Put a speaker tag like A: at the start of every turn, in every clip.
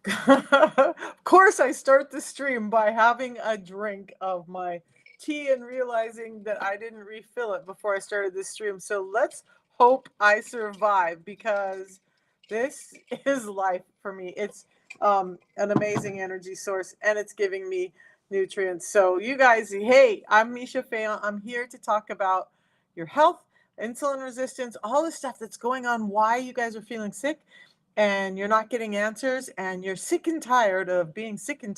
A: Of course, I start the stream by having a drink of my tea and realizing that I didn't refill it before I started this stream. So let's hope I survive because this is life for me. It's an amazing energy source and it's giving me nutrients. So, you guys, hey, I'm Misha Fayon. I'm here to talk about your health, insulin resistance, all the stuff that's going on, why you guys are feeling sick and you're not getting answers and you're sick and tired of being sick and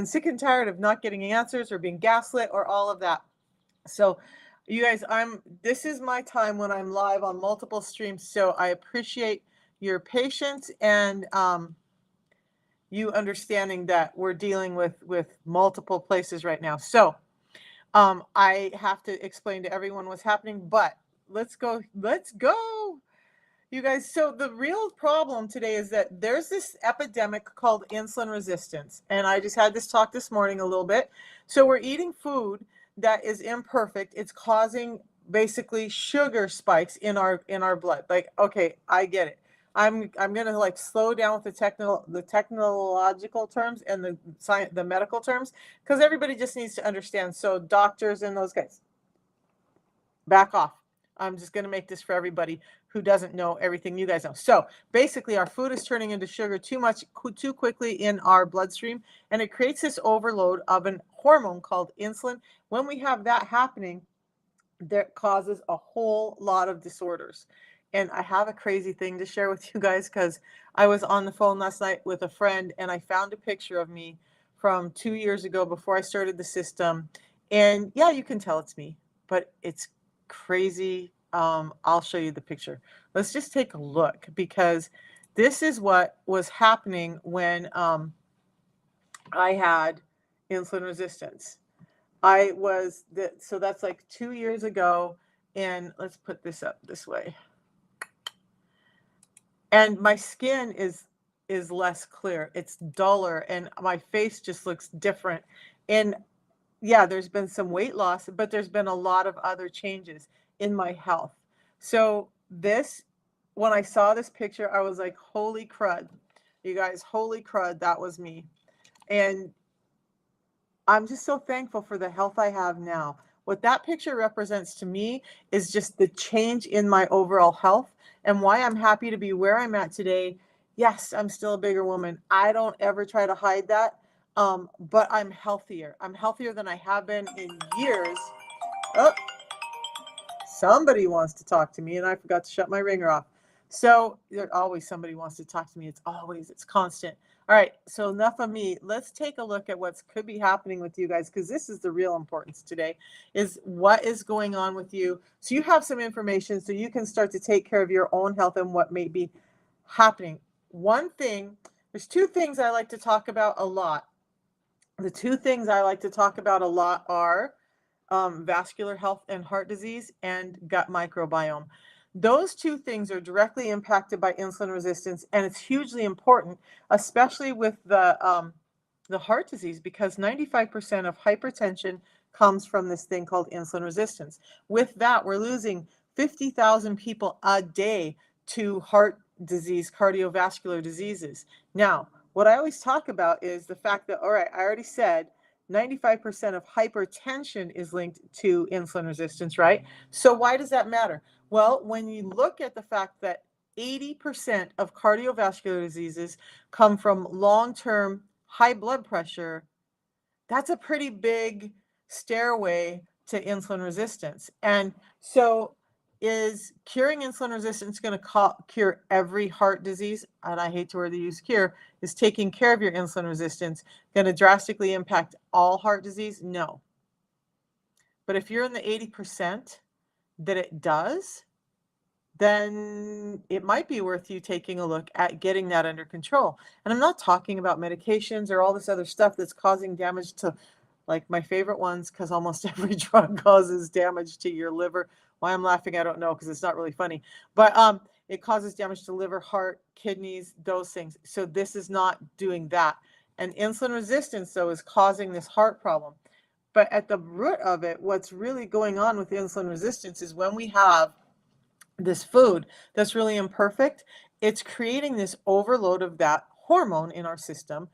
A: sick and tired of not getting answers or being gaslit or all of that. So you guys, this is my time when I'm live on multiple streams, so I appreciate your patience and you understanding that we're dealing with multiple places right now. So I have to explain to everyone what's happening, but let's go. You guys, so the real problem today is that there's this epidemic called insulin resistance. And I just had this talk this morning a little bit. So we're eating food that is imperfect. It's causing basically sugar spikes in our blood. Like, okay, I get it. I'm gonna like slow down with the technological terms and the medical terms because everybody just needs to understand. So doctors and those guys, back off. I'm just going to make this for everybody who doesn't know everything you guys know. So basically, our food is turning into sugar too quickly in our bloodstream, and it creates this overload of an hormone called insulin. When we have that happening, that causes a whole lot of disorders. And I have a crazy thing to share with you guys because I was on the phone last night with a friend, and I found a picture of me from 2 years ago before I started the system. And yeah, you can tell it's me, but it's crazy. I'll show you the picture. Let's just take a look because this is what was happening when I had insulin resistance. So that's like 2 years ago, and let's put this up this way. And my skin is less clear. It's duller, and my face just looks different. And yeah, there's been some weight loss, but there's been a lot of other changes in my health. So when I saw this picture, I was like, holy crud. You guys, holy crud, that was me. And I'm just so thankful for the health I have now. What that picture represents to me is just the change in my overall health and why I'm happy to be where I'm at today. Yes, I'm still a bigger woman. I don't ever try to hide that. But I'm healthier. I'm healthier than I have been in years. Oh, somebody wants to talk to me, and I forgot to shut my ringer off. So there's always somebody wants to talk to me. It's constant. All right, so enough of me. Let's take a look at what could be happening with you guys, because this is the real importance today, is what is going on with you. So you have some information so you can start to take care of your own health and what may be happening. There's two things I like to talk about a lot. The two things I like to talk about a lot are vascular health and heart disease and gut microbiome. Those two things are directly impacted by insulin resistance, and it's hugely important, especially with the heart disease, because 95% of hypertension comes from this thing called insulin resistance. With that, we're losing 50,000 people a day to heart disease, cardiovascular diseases. Now, what I always talk about is the fact that, all right, I already said 95% of hypertension is linked to insulin resistance, right? So why does that matter? Well, when you look at the fact that 80% of cardiovascular diseases come from long-term high blood pressure, that's a pretty big stairway to insulin resistance. And so is curing insulin resistance going to cure every heart disease? And I hate to word the use cure. Is taking care of your insulin resistance going to drastically impact all heart disease? No. But if you're in the 80% that it does, then it might be worth you taking a look at getting that under control. And I'm not talking about medications or all this other stuff that's causing damage to, like my favorite ones, because almost every drug causes damage to your liver. Why I'm laughing, I don't know, because it's not really funny. But it causes damage to liver, heart, kidneys, those things. So this is not doing that. And insulin resistance, though, is causing this heart problem. But at the root of it, what's really going on with insulin resistance is when we have this food that's really imperfect, it's creating this overload of that hormone in our system,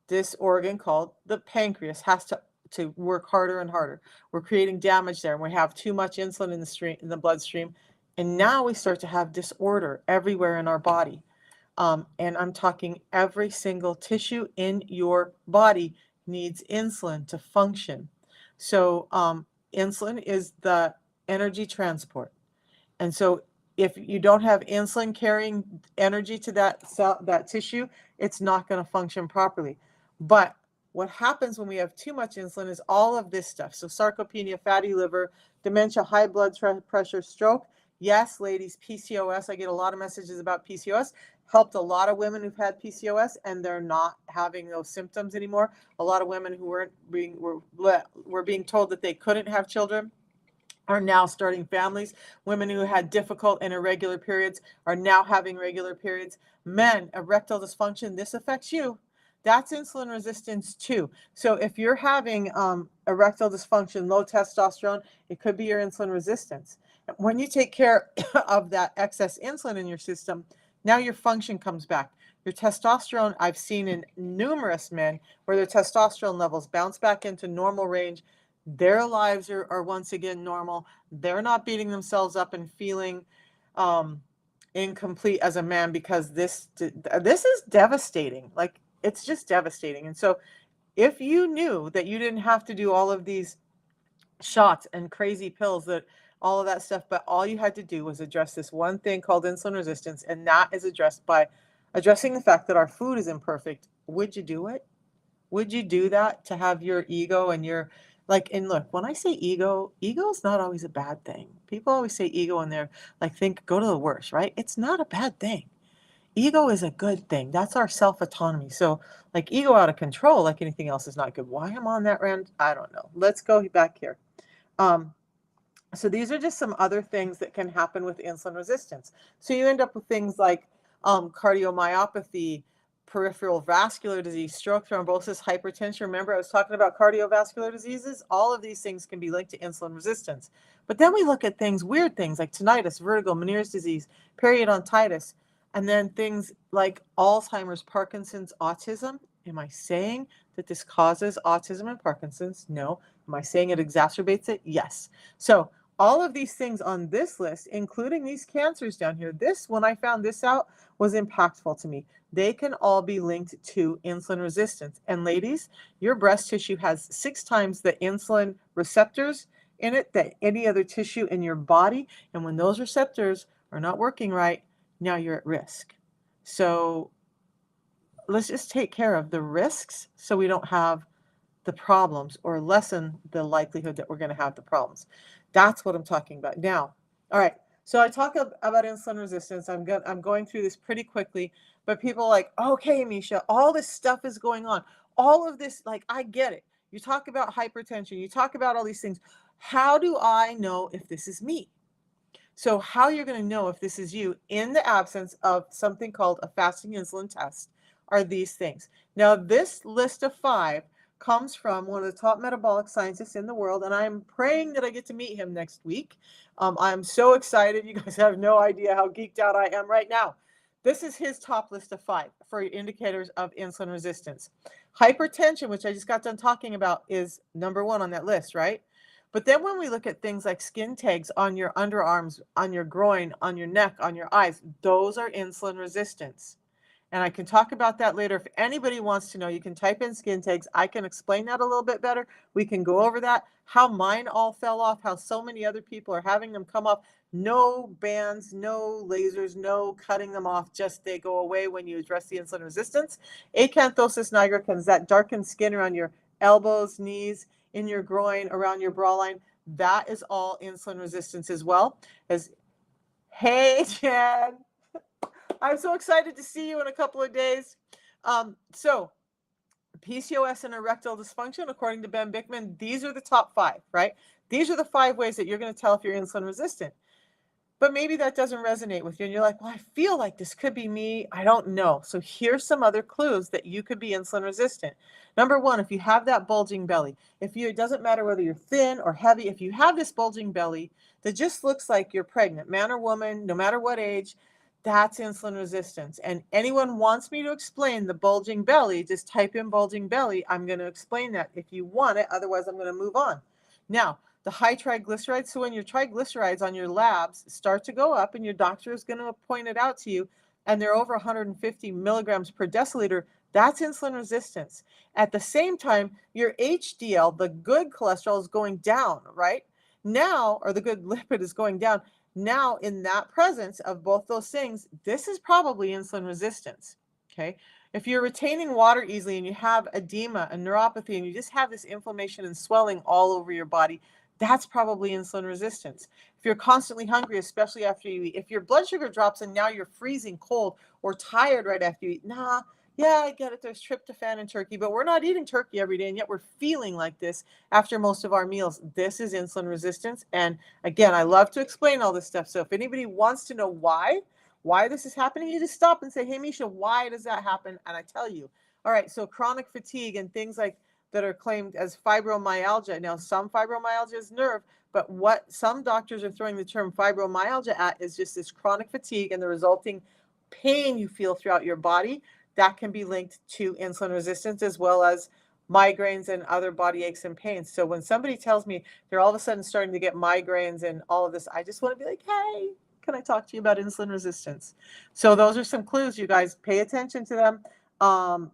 A: this organ called the pancreas has to work harder and harder. We're creating damage there, and we have too much insulin in the bloodstream, and now we start to have disorder everywhere in our body. And I'm talking every single tissue in your body needs insulin to function. So insulin is the energy transport. And so if you don't have insulin carrying energy to that cell, that tissue, it's not going to function properly. But what happens when we have too much insulin is all of this stuff. So sarcopenia, fatty liver, dementia, high blood pressure, stroke. Yes, ladies, PCOS. I get a lot of messages about PCOS. Helped a lot of women who've had PCOS and they're not having those symptoms anymore. A lot of women who were being told that they couldn't have children are now starting families. Women who had difficult and irregular periods are now having regular periods. Men, erectile dysfunction, this affects you. That's insulin resistance too. So if you're having erectile dysfunction, low testosterone, it could be your insulin resistance. When you take care of that excess insulin in your system, now your function comes back. Your testosterone, I've seen in numerous men where their testosterone levels bounce back into normal range. Their lives are once again normal. They're not beating themselves up and feeling incomplete as a man, because this is devastating. Like, it's just devastating. And so if you knew that you didn't have to do all of these shots and crazy pills, that all of that stuff, but all you had to do was address this one thing called insulin resistance, and that is addressed by addressing the fact that our food is imperfect, would you do it? Would you do that to have your ego and your, like, and look, when I say ego is not always a bad thing. People always say ego and they're like, think, go to the worst, right? It's not a bad thing. Ego is a good thing. That's our self-autonomy. So like ego out of control, like anything else, is not good. Why I'm on that rant, I don't know. Let's go back here. So these are just some other things that can happen with insulin resistance. So you end up with things like cardiomyopathy, peripheral vascular disease, stroke, thrombosis, hypertension. Remember, I was talking about cardiovascular diseases. All of these things can be linked to insulin resistance. But then we look at things, weird things like tinnitus, vertigo, Meniere's disease, periodontitis, and then things like Alzheimer's, Parkinson's, autism. Am I saying that this causes autism and Parkinson's? No. Am I saying it exacerbates it? Yes. So all of these things on this list, including these cancers down here, this, when I found this out, was impactful to me. They can all be linked to insulin resistance. And ladies, your breast tissue has 6 times the insulin receptors in it that any other tissue in your body. And when those receptors are not working right, now you're at risk. So let's just take care of the risks so we don't have the problems, or lessen the likelihood that we're going to have the problems. That's what I'm talking about now. All right. So I talk about insulin resistance. I'm going through this pretty quickly, but people are like, okay, Misha, all this stuff is going on. All of this, like, I get it. You talk about hypertension. You talk about all these things. How do I know if this is me? So how you're going to know if this is you in the absence of something called a fasting insulin test are these things. Now, this list of 5 comes from one of the top metabolic scientists in the world, and I'm praying that I get to meet him next week. I'm so excited. You guys have no idea how geeked out I am right now. This is his top list of 5 for indicators of insulin resistance. Hypertension, which I just got done talking about, is number 1 on that list, right? But then when we look at things like skin tags on your underarms, on your groin, on your neck, on your eyes, those are insulin resistance. And I can talk about that later. If anybody wants to know, you can type in skin tags. I can explain that a little bit better. We can go over that, how mine all fell off, how so many other people are having them come off. No bands, no lasers, no cutting them off, just they go away when you address the insulin resistance. Acanthosis nigricans, that darkened skin around your elbows, knees, in your groin, around your bra line, that is all insulin resistance as well. Hey, Jen. I'm so excited to see you in a couple of days. So PCOS and erectile dysfunction, according to Ben Bickman, these are the top 5, right? These are the 5 ways that you're going to tell if you're insulin resistant. But maybe that doesn't resonate with you. And you're like, well, I feel like this could be me. I don't know. So here's some other clues that you could be insulin resistant. Number 1, if you have that bulging belly, it doesn't matter whether you're thin or heavy, if you have this bulging belly that just looks like you're pregnant, man or woman, no matter what age, That's insulin resistance. And anyone wants me to explain the bulging belly, just type in bulging belly. I'm going to explain that if you want it. Otherwise, I'm going to move on. Now, the high triglycerides. So when your triglycerides on your labs start to go up, and your doctor is going to point it out to you, and they're over 150 milligrams per deciliter, that's insulin resistance. At the same time, your HDL, the good cholesterol, is going down, right? Now, or the good lipid is going down. Now, in that presence of both those things, this is probably insulin resistance, okay? If you're retaining water easily and you have edema and neuropathy and you just have this inflammation and swelling all over your body, that's probably insulin resistance. If you're constantly hungry, especially after you eat, if your blood sugar drops and now you're freezing cold or tired right after you eat, yeah, I get it. There's tryptophan in turkey, but we're not eating turkey every day, and yet we're feeling like this after most of our meals. This is insulin resistance. And again, I love to explain all this stuff. So if anybody wants to know why this is happening, you just stop and say, hey, Misha, why does that happen? And I tell you. All right, so chronic fatigue and things like that are claimed as fibromyalgia. Now, some fibromyalgia is nerve, but what some doctors are throwing the term fibromyalgia at is just this chronic fatigue and the resulting pain you feel throughout your body. That can be linked to insulin resistance as well as migraines and other body aches and pains. So when somebody tells me they're all of a sudden starting to get migraines and all of this, I just want to be like, hey, can I talk to you about insulin resistance? So those are some clues, you guys. Pay attention to them.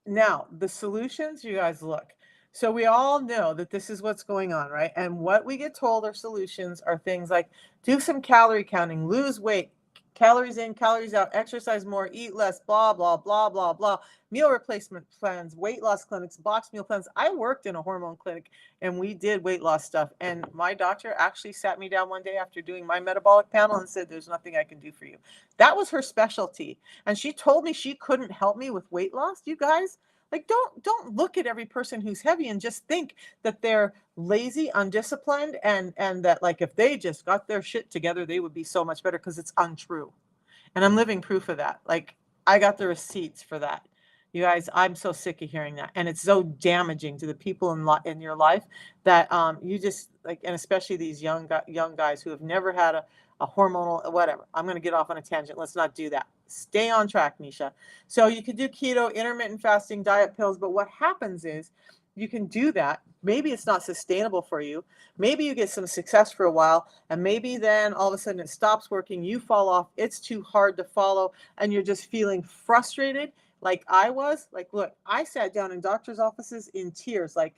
A: Now, the solutions, you guys, look. So we all know that this is what's going on, right? And what we get told are solutions are things like do some calorie counting, lose weight, calories in, calories out, exercise more, eat less, blah, blah, blah, blah, blah, meal replacement plans, weight loss clinics, box meal plans. I worked in a hormone clinic and we did weight loss stuff. And my doctor actually sat me down one day after doing my metabolic panel and said, there's nothing I can do for you. That was her specialty. And she told me she couldn't help me with weight loss. You guys, like, don't look at every person who's heavy and just think that they're lazy, undisciplined, and that, like, if they just got their shit together, they would be so much better, because it's untrue. And I'm living proof of that. Like, I got the receipts for that. You guys, I'm so sick of hearing that. And it's so damaging to the people in your life that you just, like, and especially these young guys who have never had a hormonal, whatever. I'm going to get off on a tangent. Let's not do that. Stay on track, Misha. So you could do keto, intermittent fasting, diet pills, but what happens is you can do that. Maybe it's not sustainable for you. Maybe you get some success for a while, and maybe then all of a sudden it stops working. You fall off. It's too hard to follow, and you're just feeling frustrated like I was. Like, look, I sat down in doctor's offices in tears. Like,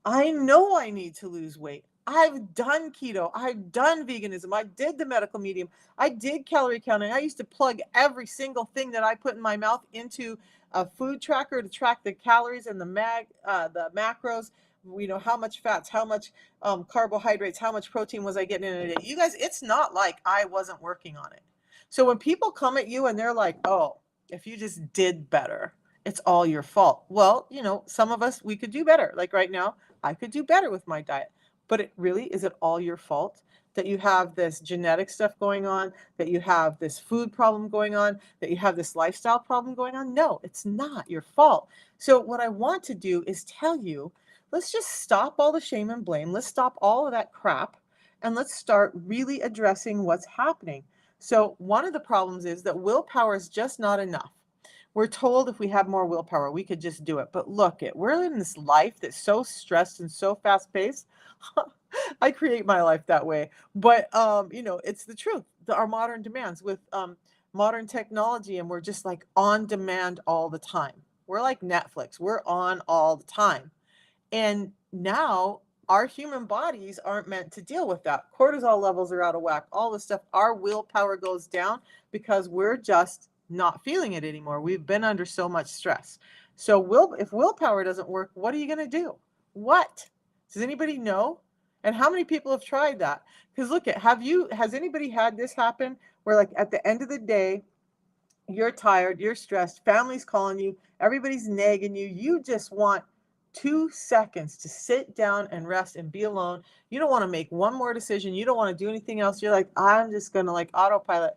A: I know I need to lose weight. I've done keto. I've done veganism. I did the medical medium. I did calorie counting. I used to plug every single thing that I put in my mouth into a food tracker to track the calories and the macros. You know, how much fats, how much carbohydrates, how much protein was I getting in a day. You guys, it's not like I wasn't working on it. So when people come at you and they're like, oh, if you just did better, it's all your fault. Well, you know, some of us, we could do better. Like right now, I could do better with my diet. But is it all your fault that you have this genetic stuff going on, that you have this food problem going on, that you have this lifestyle problem going on? No, it's not your fault. So what I want to do is tell you, let's just stop all the shame and blame. Let's stop all of that crap, and let's start really addressing what's happening. So one of the problems is that willpower is just not enough. We're told if we have more willpower, we could just do it. But look, we're in this life that's so stressed and so fast paced. I create my life that way. But, you know, it's the truth. Our modern demands with modern technology, and we're just like on demand all the time. We're like Netflix. We're on all the time. And now our human bodies aren't meant to deal with that. Cortisol levels are out of whack. All this stuff. Our willpower goes down because we're just not feeling it anymore. We've been under so much stress. So if willpower doesn't work, what are you going to do? What? Does anybody know? And how many people have tried that? Because look has anybody had this happen where, like, at the end of the day, you're tired, you're stressed, family's calling you, everybody's nagging you, you just want 2 seconds to sit down and rest and be alone. You don't want to make one more decision. You don't want to do anything else. You're like, I'm just going to, like, autopilot.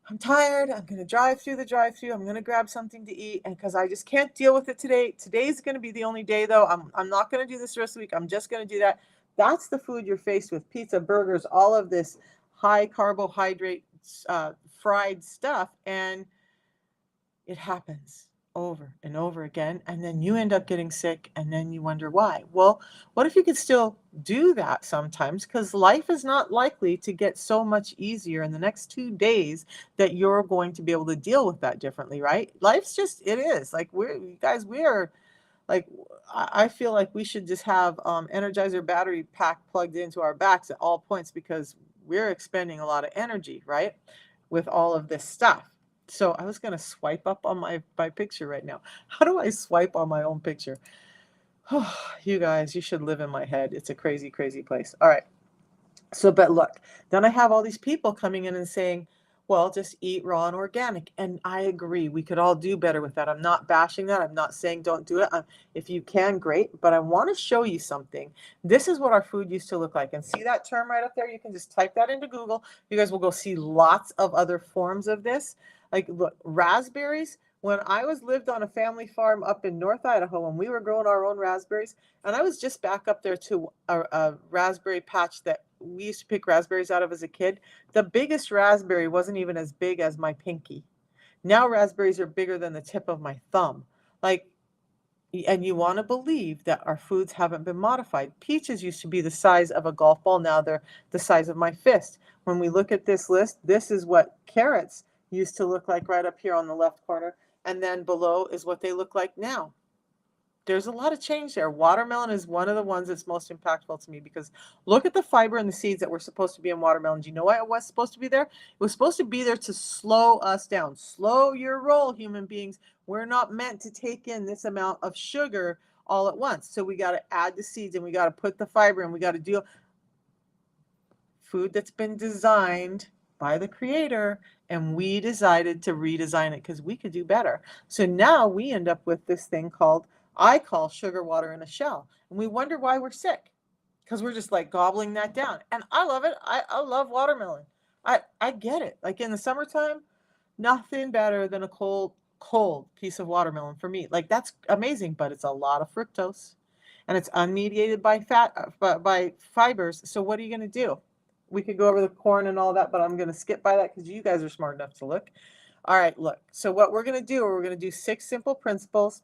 A: I'm tired. I'm going to drive through the drive-through. I'm going to grab something to eat, and because I just can't deal with it today. Today's going to be the only day, though. I'm not going to do this the rest of the week. I'm just going to do that. That's the food you're faced with: pizza, burgers, all of this high carbohydrate fried stuff, and it happens over and over again, and then you end up getting sick, and then you wonder why. Well, what if you could still do that sometimes? Because life is not likely to get so much easier in the next 2 days that you're going to be able to deal with that differently, right? Life's just, it is. Like, you guys, we are like, I feel like we should just have Energizer battery pack plugged into our backs at all points, because we're expending a lot of energy, right? With all of this stuff. So I was going to swipe up on my picture right now. How do I swipe on my own picture? You guys, you should live in my head. It's a crazy, crazy place. All right. So, but look, then I have all these people coming in and saying, well, just eat raw and organic. And I agree. We could all do better with that. I'm not bashing that. I'm not saying don't do it. If you can, great. But I want to show you something. This is what our food used to look like. And see that term right up there? You can just type that into Google. You guys will go see lots of other forms of this. Like, look, raspberries. When I lived on a family farm up in North Idaho, and we were growing our own raspberries, and I was just back up there to a raspberry patch that we used to pick raspberries out of as a kid. The biggest raspberry wasn't even as big as my pinky. Now raspberries are bigger than the tip of my thumb. Like, and you want to believe that our foods haven't been modified. Peaches used to be the size of a golf ball. Now they're the size of my fist. When we look at this list, this is what carrots used to look like right up here on the left corner. And then below is what they look like now. There's a lot of change there. Watermelon is one of the ones that's most impactful to me, because look at the fiber and the seeds that were supposed to be in watermelon. Do you know why it was supposed to be there? It was supposed to be there to slow us down. Slow your roll, human beings. We're not meant to take in this amount of sugar all at once. So we got to add the seeds, and we got to put the fiber, and we got to do food that's been designed by the creator, and we decided to redesign it because we could do better. So now we end up with this thing called, I call sugar water in a shell. And we wonder why we're sick, because we're just like gobbling that down. And I love it. I love watermelon. I get it. Like in the summertime, nothing better than a cold piece of watermelon for me. Like, that's amazing, but it's a lot of fructose, and it's unmediated by by fibers. So what are you going to do? We could go over the corn and all that, but I'm going to skip by that because you guys are smart enough to look. All right, look. So what we're going to do, we're going to do 6 simple principles,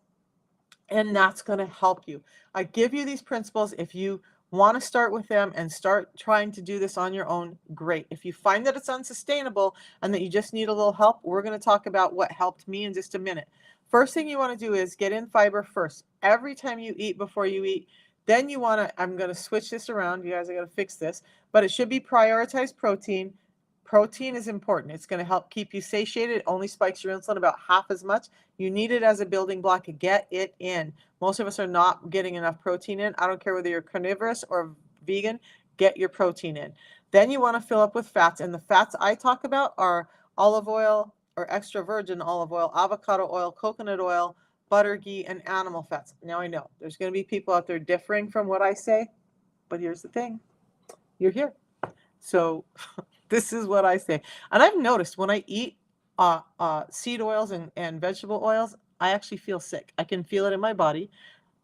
A: and that's going to help you. I give you these principles. If you want to start with them and start trying to do this on your own, great. If you find that it's unsustainable and that you just need a little help, we're going to talk about what helped me in just a minute. First thing you want to do is get in fiber first. Every time you eat, before you eat, then you want to, I'm going to switch this around. You guys are going to fix this, but it should be prioritize protein. Protein is important. It's going to help keep you satiated. It only spikes your insulin about half as much. You need it as a building block. Get it in. Most of us are not getting enough protein in. I don't care whether you're carnivorous or vegan, get your protein in. Then you want to fill up with fats. And the fats I talk about are olive oil or extra virgin olive oil, avocado oil, coconut oil, butter, ghee, and animal fats. Now I know there's going to be people out there differing from what I say, but here's the thing. You're here. So this is what I say. And I've noticed when I eat seed oils and vegetable oils, I actually feel sick. I can feel it in my body.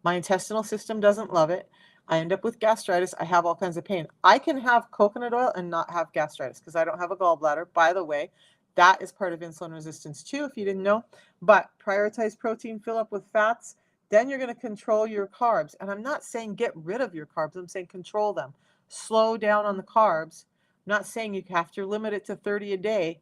A: My intestinal system doesn't love it. I end up with gastritis. I have all kinds of pain. I can have coconut oil and not have gastritis because I don't have a gallbladder. By the way, that is part of insulin resistance too, if you didn't know. But prioritize protein, fill up with fats. Then you're going to control your carbs. And I'm not saying get rid of your carbs. I'm saying control them. Slow down on the carbs. I'm not saying you have to limit it to 30 a day,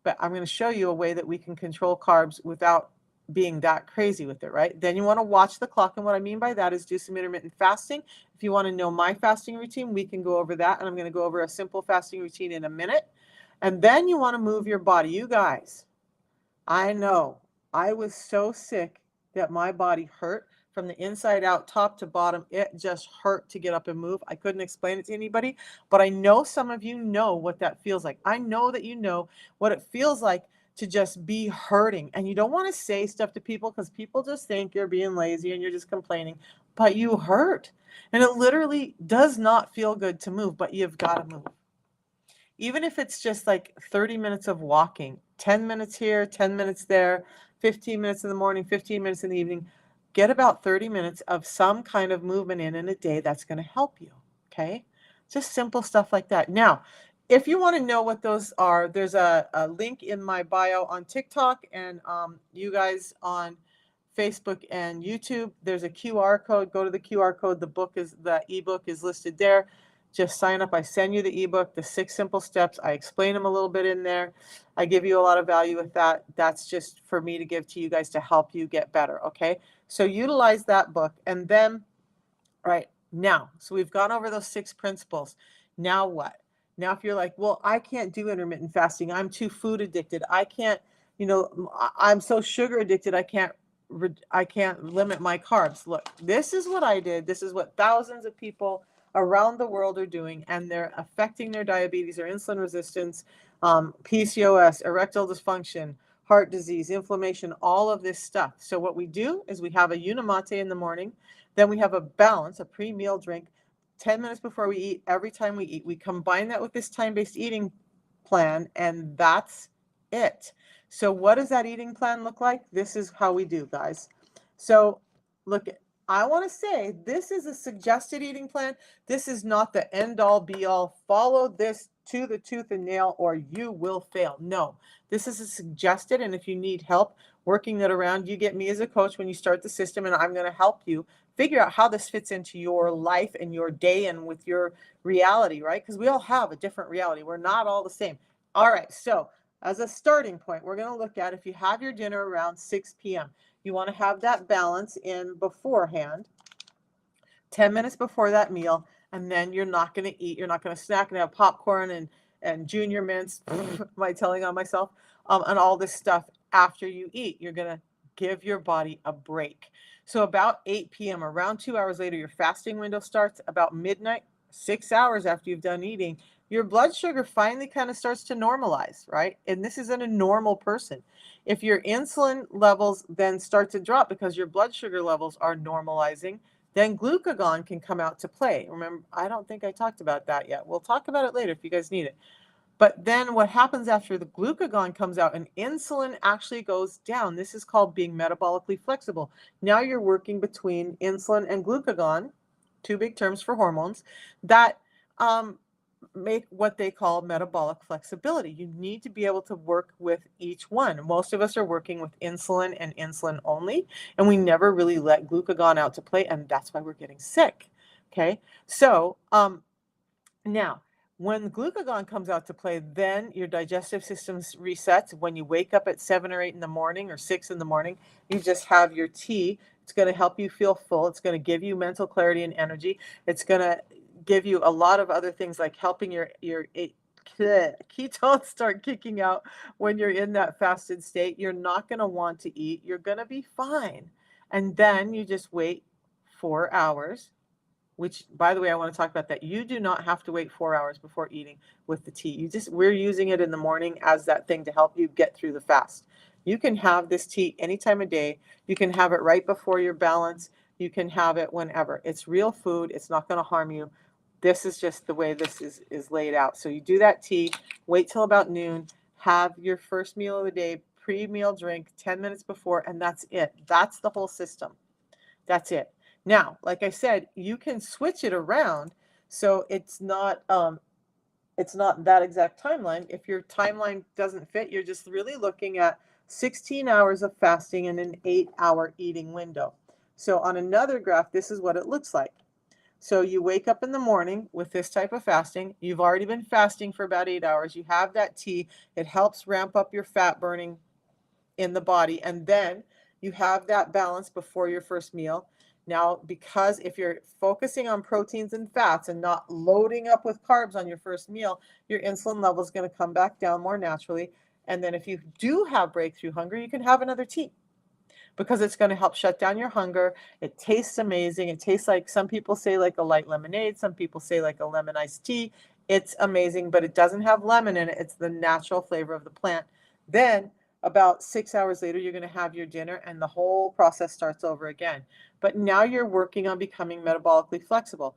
A: but I'm going to show you a way that we can control carbs without being that crazy with it, right? Then you want to watch the clock. And what I mean by that is do some intermittent fasting. If you want to know my fasting routine, we can go over that. And I'm going to go over a simple fasting routine in a minute. And then you want to move your body. You guys, I know I was so sick that my body hurt from the inside out, top to bottom. It just hurt to get up and move. I couldn't explain it to anybody, but I know some of you know what that feels like. I know that you know what it feels like to just be hurting. And you don't want to say stuff to people because people just think you're being lazy and you're just complaining, but you hurt. And it literally does not feel good to move, but you've got to move. Even if it's just like 30 minutes of walking, 10 minutes here, 10 minutes there, 15 minutes in the morning, 15 minutes in the evening, get about 30 minutes of some kind of movement in a day that's going to help you. Okay. Just simple stuff like that. Now, If you want to know what those are, there's a link in my bio on TikTok, and you guys on Facebook and YouTube. There's a QR code. Go to the QR code. The ebook is listed there. Just sign up. I send you the ebook, the 6 simple steps. I explain them a little bit in there. I give you a lot of value with that. That's just for me to give to you guys to help you get better. Okay. So utilize that book, and then right now, so we've gone over those 6 principles. Now what? Now, if you're like, well, I can't do intermittent fasting. I'm too food addicted. I can't, I'm so sugar addicted. I can't limit my carbs. Look, this is what I did. This is what thousands of people around the world are doing, and they're affecting their diabetes or insulin resistance, PCOS, erectile dysfunction, heart disease, inflammation, all of this stuff. So what we do is we have a Unimate in the morning. Then we have a balance, a pre-meal drink, 10 minutes before we eat, every time we eat. We combine that with this time-based eating plan, and that's it. So what does that eating plan look like? This is how we do, guys. So look, I want to say this is a suggested eating plan. This is not the end-all, be-all. Follow this to the tooth and nail or you will fail. No, this is a suggested, and if you need help working that around, you get me as a coach when you start the system, and I'm going to help you figure out how this fits into your life and your day and with your reality, right? Because we all have a different reality. We're not all the same. All right, so as a starting point, we're going to look at if you have your dinner around 6 p.m., you want to have that balance in beforehand, 10 minutes before that meal, and then you're not going to eat. You're not going to snack and have popcorn and junior mints, am I telling on myself, and all this stuff after you eat. You're going to give your body a break. So about 8 p.m., around 2 hours later, your fasting window starts. About midnight, 6 hours after you've done eating, your blood sugar finally kind of starts to normalize, right? And this is in a normal person. If your insulin levels then start to drop because your blood sugar levels are normalizing, then glucagon can come out to play. Remember, I don't think I talked about that yet. We'll talk about it later if you guys need it. But then what happens after the glucagon comes out and insulin actually goes down? This is called being metabolically flexible. Now you're working between insulin and glucagon, 2 big terms for hormones, that make what they call metabolic flexibility. You need to be able to work with each one. Most of us are working with insulin and insulin only, and we never really let glucagon out to play, and that's why we're getting sick. Okay, so now, when glucagon comes out to play, then your digestive system resets. When you wake up at 7 or 8 in the morning or 6 in the morning, you just have your tea. It's going to help you feel full. It's going to give you mental clarity and energy. It's going to give you a lot of other things like helping your ketones start kicking out when you're in that fasted state. You're not going to want to eat. You're going to be fine. And then you just wait 4 hours. Which, by the way, I want to talk about that. You do not have to wait 4 hours before eating with the tea. We're using it in the morning as that thing to help you get through the fast. You can have this tea any time of day. You can have it right before your balance. You can have it whenever. It's real food. It's not going to harm you. This is just the way this is laid out. So you do that tea, wait till about noon, have your first meal of the day, pre-meal drink 10 minutes before, and that's it. That's the whole system. That's it. Now, like I said, you can switch it around so it's not that exact timeline. If your timeline doesn't fit, you're just really looking at 16 hours of fasting and an 8-hour eating window. So on another graph, this is what it looks like. So you wake up in the morning with this type of fasting. You've already been fasting for about 8 hours. You have that tea. It helps ramp up your fat burning in the body. And then you have that balance before your first meal. Now, because if you're focusing on proteins and fats and not loading up with carbs on your first meal, your insulin level is going to come back down more naturally. And then if you do have breakthrough hunger, you can have another tea because it's going to help shut down your hunger. It tastes amazing. It tastes like, some people say like a light lemonade. Some people say like a lemon iced tea. It's amazing, but it doesn't have lemon in it. It's the natural flavor of the plant. Then about 6 hours later, you're going to have your dinner and the whole process starts over again. But now you're working on becoming metabolically flexible.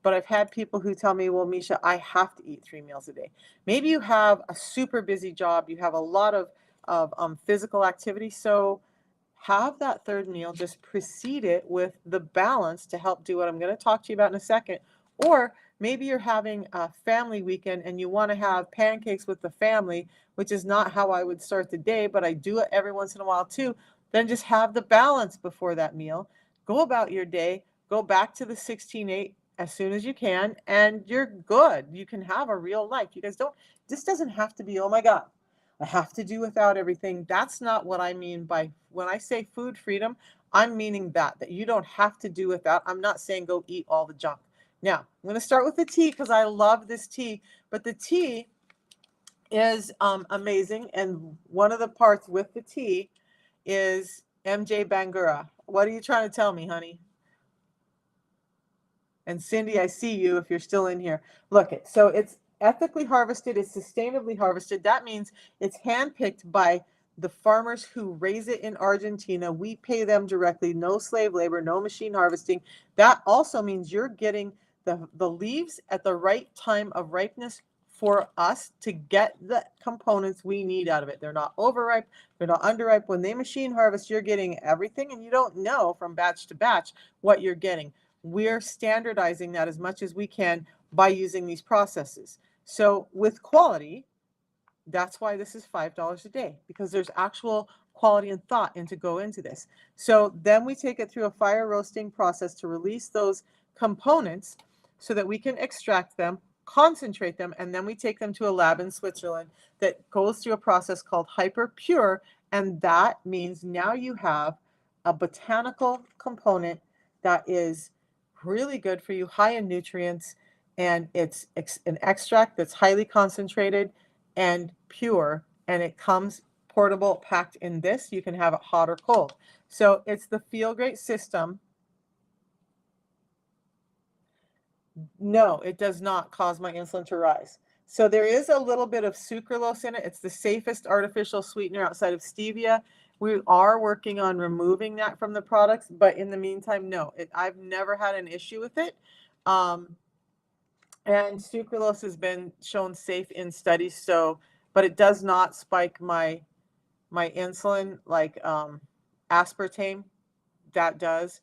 A: But I've had people who tell me, well, Misha, I have to eat 3 meals a day. Maybe you have a super busy job. You have a lot of physical activity. So have that third meal, just precede it with the balance to help do what I'm going to talk to you about in a second. Or Maybe you're having a family weekend and you want to have pancakes with the family, which is not how I would start the day, but I do it every once in a while too. Then just have the balance before that meal. Go about your day, go back to the 16:8 as soon as you can, and you're good. You can have a real life. You guys don't, this doesn't have to be, oh my God, I have to do without everything. That's not what I mean by when I say food freedom. I'm meaning that you don't have to do without. I'm not saying go eat all the junk. Now, I'm going to start with the tea because I love this tea, but the tea is amazing. And one of the parts with the tea is MJ Bangura. What are you trying to tell me, honey? And Cindy, I see you if you're still in here. Look it. So it's ethically harvested, it's sustainably harvested. That means it's handpicked by the farmers who raise it in Argentina. We pay them directly, no slave labor, no machine harvesting. That also means you're getting the leaves at the right time of ripeness for us to get the components we need out of it. They're not overripe, they're not underripe. When they machine harvest, you're getting everything, and you don't know from batch to batch what you're getting. We're standardizing that as much as we can by using these processes. So with quality, that's why this is $5 a day, because there's actual quality and thought into go into this. So then we take it through a fire roasting process to release those components so that we can extract them, concentrate them, and then we take them to a lab in Switzerland that goes through a process called hyper pure. And that means now you have a botanical component that is really good for you, high in nutrients, and it's an extract that's highly concentrated and pure, and it comes portable, packed in this. You can have it hot or cold. So it's the Feel Great system. No, it does not cause my insulin to rise. So there is a little bit of sucralose in it. It's the safest artificial sweetener outside of stevia. We are working on removing that from the products, but in the meantime, no, I've never had an issue with it. And sucralose has been shown safe in studies, so, but it does not spike my insulin like aspartame. That does.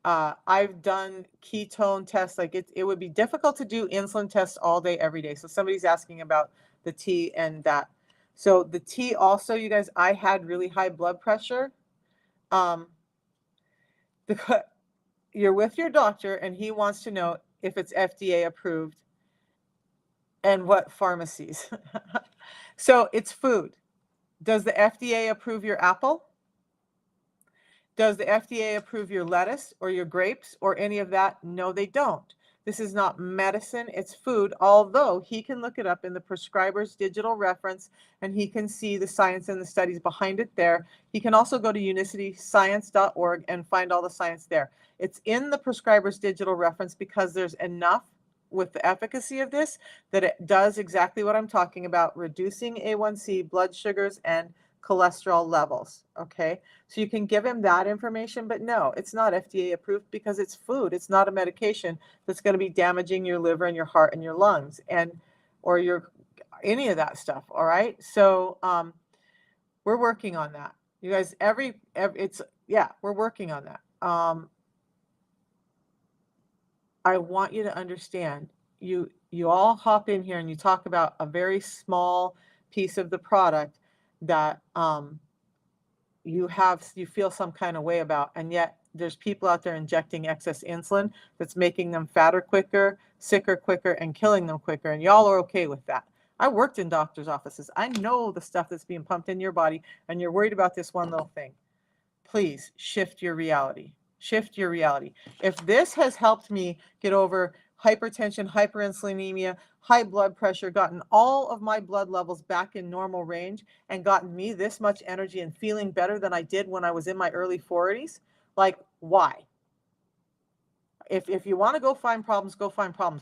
A: I've done ketone tests. Like it would be difficult to do insulin tests all day, every day. So somebody's asking about the tea and that. So the tea also, you guys, I had really high blood pressure. Um, the, you're with your doctor and he wants to know if it's FDA approved and what pharmacies. So it's food. Does the FDA approve your apple? Does the FDA approve your lettuce or your grapes or any of that? No, they don't. This is not medicine, it's food, although he can look it up in the prescriber's digital reference and he can see the science and the studies behind it there. He can also go to unicityscience.org and find all the science there. It's in the prescriber's digital reference because there's enough with the efficacy of this that it does exactly what I'm talking about, reducing A1C, blood sugars, and cholesterol levels. Okay, so you can give him that information, but no, it's not FDA approved because it's food. It's not a medication that's going to be damaging your liver and your heart and your lungs and or your any of that stuff. All right, so we're working on that, you guys. Every it's yeah, we're working on that. I want you to understand, you all hop in here and you talk about a very small piece of the product that you feel some kind of way about, and yet there's people out there injecting excess insulin that's making them fatter quicker, sicker quicker, and killing them quicker, and y'all are okay with that. I worked in doctors' offices. I know the stuff that's being pumped in your body, and you're worried about this one little thing. Please shift your reality. Shift your reality. If this has helped me get over hypertension, hyperinsulinemia, high blood pressure, gotten all of my blood levels back in normal range, and gotten me this much energy and feeling better than I did when I was in my early 40s, like, why? If you want to go find problems,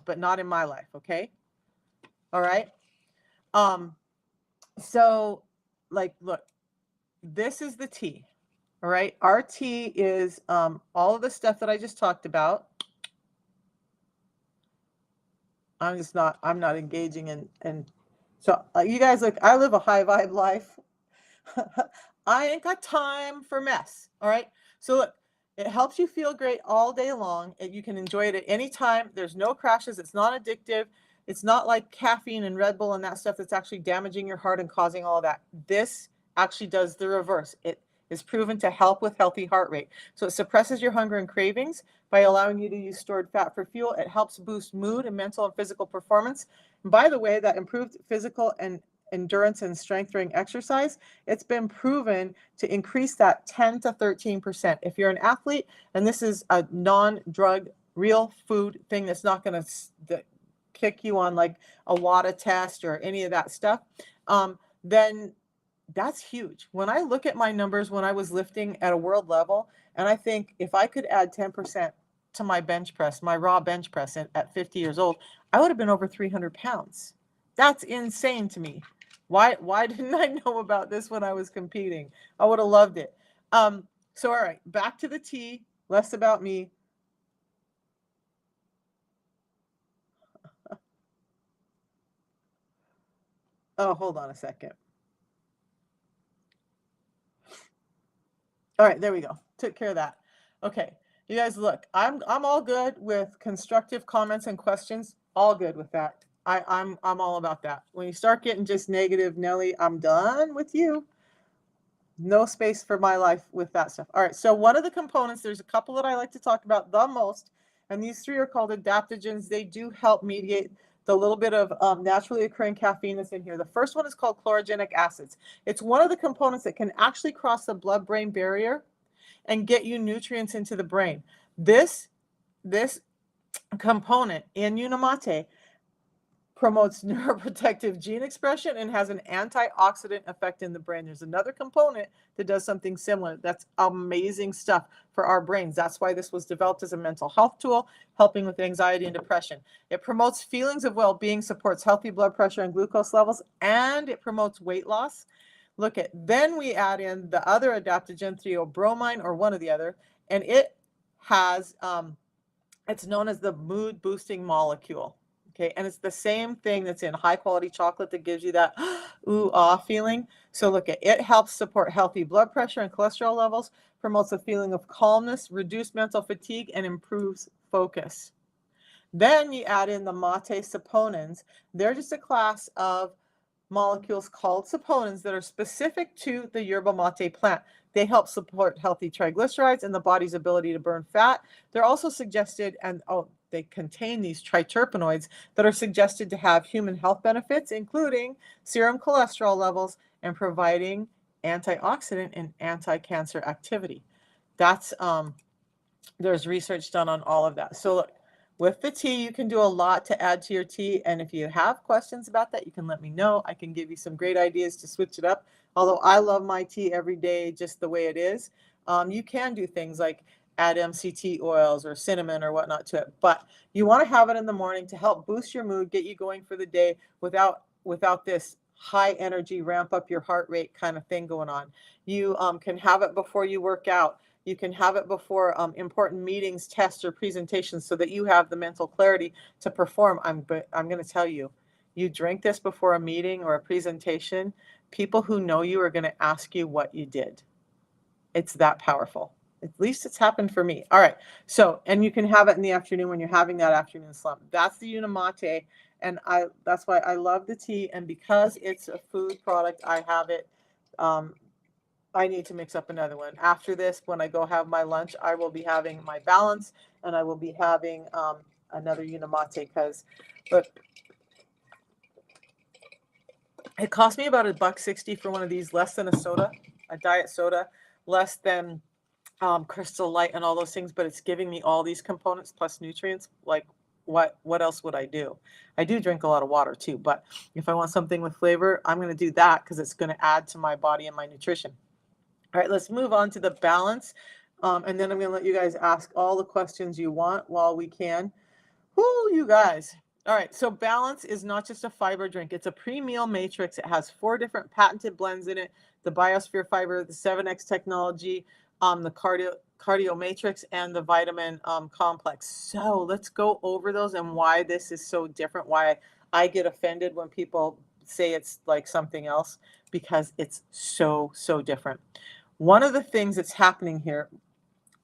A: but not in my life, okay? All right? So, like, look, this is the tea. All right, our tea is all of the stuff that I just talked about. I'm not engaging in so you guys, look, I live a high vibe life. I ain't got time for mess. All right, so look, It helps you feel great all day long. You can enjoy it at any time. There's no crashes. It's not addictive. It's not like caffeine and Red Bull and that stuff that's actually damaging your heart and causing all of that. This actually does the reverse. It is proven to help with healthy heart rate. So it suppresses your hunger and cravings by allowing you to use stored fat for fuel. It helps boost mood and mental and physical performance. And by the way, that improved physical and endurance and strength during exercise, it's been proven to increase that 10 to 13%. If you're an athlete and this is a non-drug, real food thing that's not going to kick you on like a WADA test or any of that stuff, then that's huge. When I look at my numbers when I was lifting at a world level, and I think if I could add 10% to my bench press, my raw bench press at 50 years old, I would have been over 300 pounds. That's insane to me. Why didn't I know about this when I was competing? I would have loved it. So, all right, back to the tea, less about me. Oh, hold on a second. All right, there we go. Took care of that. Okay, you guys, look, I'm all good with constructive comments and questions. All good with that. I'm all about that. When you start getting just negative, Nelly, I'm done with you. No space for my life with that stuff. All right, so one of the components, there's a couple that I like to talk about the most, and these three are called adaptogens. They do help mediate the little bit of naturally occurring caffeine that's in here. The first one is called chlorogenic acids. It's one of the components that can actually cross the blood-brain barrier and get you nutrients into the brain. This component in Unimate promotes neuroprotective gene expression and has an antioxidant effect in the brain. There's another component that does something similar. That's amazing stuff for our brains. That's why this was developed as a mental health tool, helping with anxiety and depression. It promotes feelings of well-being, supports healthy blood pressure and glucose levels, and it promotes weight loss. Look at, then we add in the other adaptogen, theobromine, or one or the other, and it has, it's known as the mood boosting molecule. Okay, and it's the same thing that's in high quality chocolate that gives you that ooh ah feeling. So look at it, helps support healthy blood pressure and cholesterol levels, promotes a feeling of calmness, reduce mental fatigue, and improves focus. Then you add in the mate saponins. They're just a class of molecules called saponins that are specific to the yerba mate plant. They help support healthy triglycerides and the body's ability to burn fat. They're also suggested, and they contain these triterpenoids that are suggested to have human health benefits, including serum cholesterol levels and providing antioxidant and anti-cancer activity. That's there's research done on all of that. So look, with the tea, you can do a lot to add to your tea. And if you have questions about that, you can let me know. I can give you some great ideas to switch it up. Although I love my tea every day just the way it is. You can do things like add MCT oils or cinnamon or whatnot to it. But you want to have it in the morning to help boost your mood, get you going for the day without this high energy, ramp up your heart rate kind of thing going on. You can have it before you work out. You can have it before important meetings, tests, or presentations so that you have the mental clarity to perform. I'm going to tell you, you drink this before a meeting or a presentation, people who know you are going to ask you what you did. It's that powerful. At least it's happened for me. All right. So, and you can have it in the afternoon when you're having that afternoon slump. That's the Unimate. And that's why I love the tea. And because it's a food product, I have it. I need to mix up another one. After this, when I go have my lunch, I will be having my Balance, and I will be having another Unimate because, look, it cost me about $1.60 for one of these, less than a soda, a diet soda, less than Crystal Light and all those things, but it's giving me all these components plus nutrients. Like, what else would I do? I do drink a lot of water too, but if I want something with flavor, I'm going to do that because it's going to add to my body and my nutrition. All right, let's move on to the Balance. And then I'm going to let you guys ask all the questions you want while we can. Whoo, you guys. All right, so Balance is not just a fiber drink. It's a pre-meal matrix. It has 4 different patented blends in it: the Biosphere fiber, the 7X technology, the cardio matrix, and the vitamin complex. So let's go over those and why this is so different, why I get offended when people say it's like something else, because it's so different. One of the things that's happening here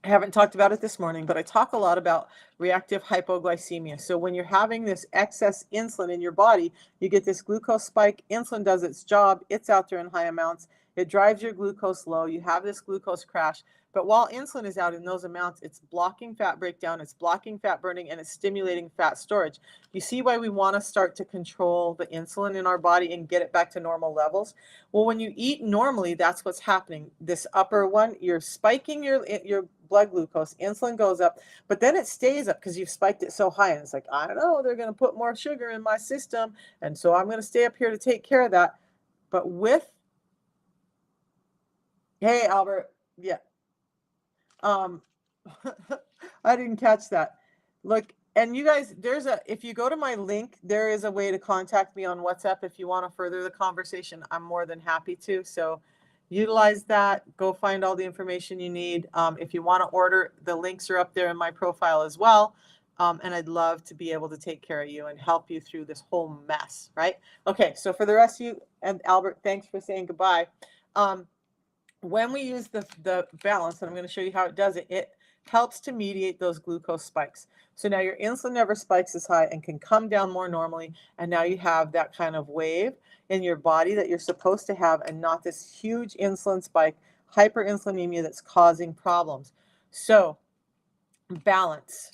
A: I haven't talked about it this morning, but I talk a lot about reactive hypoglycemia. So when you're having this excess insulin in your body, you get this glucose spike. Insulin does its job. It's out there in high amounts. It drives your glucose low. You have this glucose crash. But while insulin is out in those amounts, it's blocking fat breakdown, it's blocking fat burning, and it's stimulating fat storage. You see why we want to start to control the insulin in our body and get it back to normal levels? Well, when you eat normally, that's what's happening. This upper one, you're spiking your blood glucose, insulin goes up, but then it stays up because you've spiked it so high. And it's like, I don't know, they're going to put more sugar in my system. And so I'm going to stay up here to take care of that. But hey, Albert, yeah. Um, I didn't catch that. Look, and you guys, if you go to my link, there is a way to contact me on WhatsApp if you want to further the conversation. I'm more than happy to. So utilize that. Go find all the information you need. If you want to order, the links are up there in my profile as well. And I'd love to be able to take care of you and help you through this whole mess, right? Okay, so for the rest of you, and Albert, thanks for saying goodbye. When we use the balance, and I'm going to show you how it does it, it helps to mediate those glucose spikes. So now your insulin never spikes as high and can come down more normally. And now you have that kind of wave in your body that you're supposed to have and not this huge insulin spike, hyperinsulinemia that's causing problems. So balance,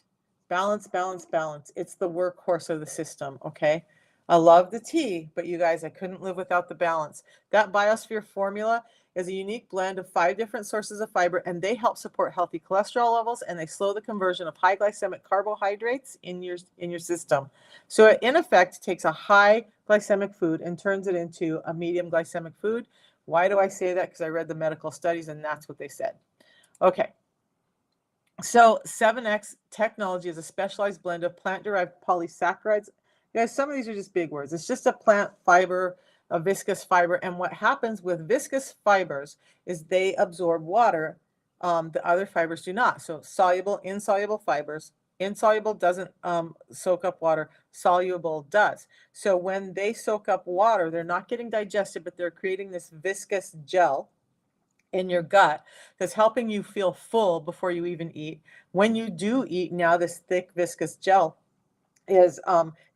A: balance, balance, balance. It's the workhorse of the system, okay? I love the tea, but you guys, I couldn't live without the balance. That Biosphere formula is a unique blend of 5 different sources of fiber, and they help support healthy cholesterol levels, and they slow the conversion of high glycemic carbohydrates in your system. So it, in effect, takes a high glycemic food and turns it into a medium glycemic food. Why do I say that? Because I read the medical studies, and that's what they said. Okay. So 7X technology is a specialized blend of plant-derived polysaccharides. Guys, some of these are just big words. It's just a plant fiber, a viscous fiber. And what happens with viscous fibers is they absorb water. The other fibers do not. So soluble, insoluble fibers. Insoluble doesn't soak up water. Soluble does. So when they soak up water, they're not getting digested, but they're creating this viscous gel in your gut that's helping you feel full before you even eat. When you do eat, now this thick viscous gel is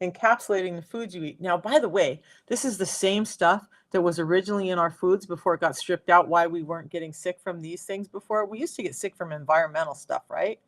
A: encapsulating the foods you eat. Now, by the way, this is the same stuff that was originally in our foods before it got stripped out. Why we weren't getting sick from these things before. We used to get sick from environmental stuff, right?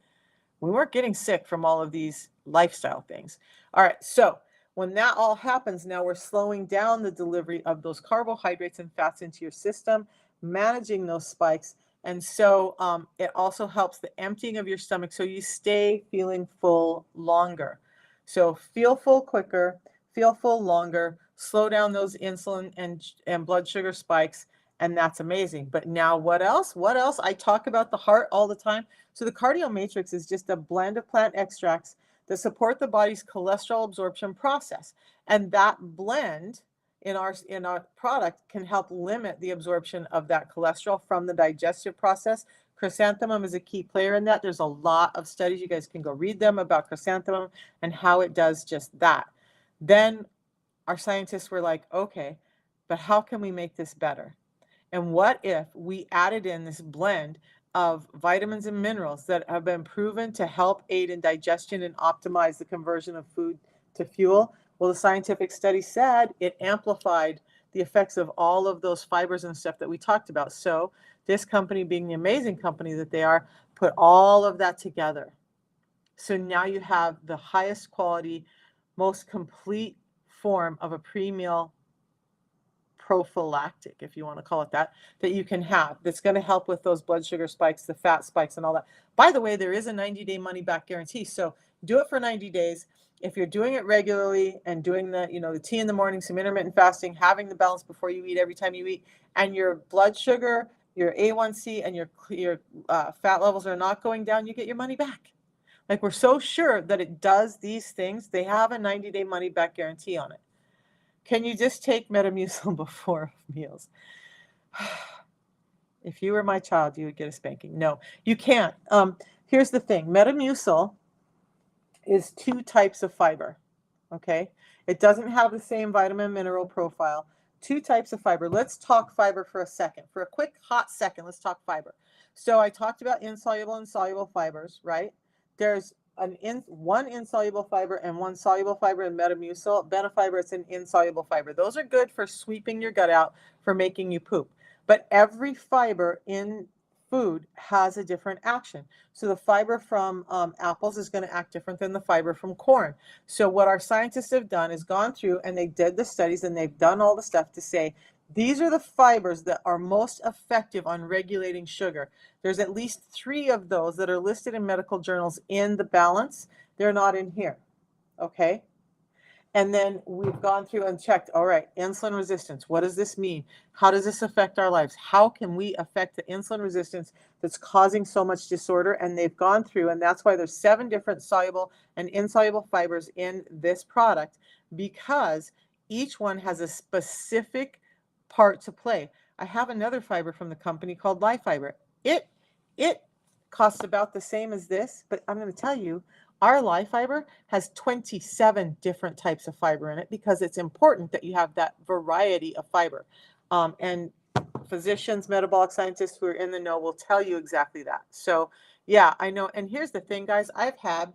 A: We weren't getting sick from all of these lifestyle things. All right, so when that all happens, now we're slowing down the delivery of those carbohydrates and fats into your system, managing those spikes. And so it also helps the emptying of your stomach so you stay feeling full longer. So feel full quicker, feel full longer, slow down those insulin and blood sugar spikes, and that's amazing. But now what else? What else? I talk about the heart all the time. So the cardio matrix is just a blend of plant extracts that support the body's cholesterol absorption process. And that blend in our product can help limit the absorption of that cholesterol from the digestive process. Chrysanthemum is a key player in that. There's a lot of studies. You guys can go read them about chrysanthemum and how it does just that. Then our scientists were like, okay, but how can we make this better? And what if we added in this blend of vitamins and minerals that have been proven to help aid in digestion and optimize the conversion of food to fuel? Well, the scientific study said it amplified the effects of all of those fibers and stuff that we talked about. So this company, being the amazing company that they are, put all of that together. So now you have the highest quality, most complete form of a pre-meal prophylactic, if you want to call it that, that you can have, that's going to help with those blood sugar spikes, the fat spikes, and all that. By the way, there is a 90-day money-back guarantee. So do it for 90 days. If you're doing it regularly and doing the tea in the morning, some intermittent fasting, having the balance before you eat, every time you eat, and your blood sugar, your A1C, and your fat levels are not going down, you get your money back. Like, we're so sure that it does these things, they have a 90-day money-back guarantee on it. Can you just take Metamucil before meals? If you were my child, you would get a spanking. No, you can't. Here's the thing. Metamucil is 2 types of fiber, okay? It doesn't have the same vitamin mineral profile. Two types of fiber. Let's talk fiber for a second. For a quick, hot second, let's talk fiber. So I talked about insoluble and soluble fibers, right? There's one insoluble fiber and one soluble fiber in Metamucil. Benefiber, it's an insoluble fiber. Those are good for sweeping your gut out, for making you poop. But every fiber in food has a different action. So the fiber from apples is going to act different than the fiber from corn. So what our scientists have done is gone through and they did the studies and they've done all the stuff to say, these are the fibers that are most effective on regulating sugar. There's at least 3 of those that are listed in medical journals in the balance. They're not in here, okay? And then we've gone through and checked, all right, insulin resistance, what does this mean? How does this affect our lives? How can we affect the insulin resistance that's causing so much disorder? And they've gone through, and that's why there's 7 different soluble and insoluble fibers in this product, because each one has a specific part to play. I have another fiber from the company called Life Fiber. It costs about the same as this, but I'm going to tell you, our Life Fiber has 27 different types of fiber in it because it's important that you have that variety of fiber. And physicians, metabolic scientists who are in the know will tell you exactly that. So yeah, I know. And here's the thing, guys, I've had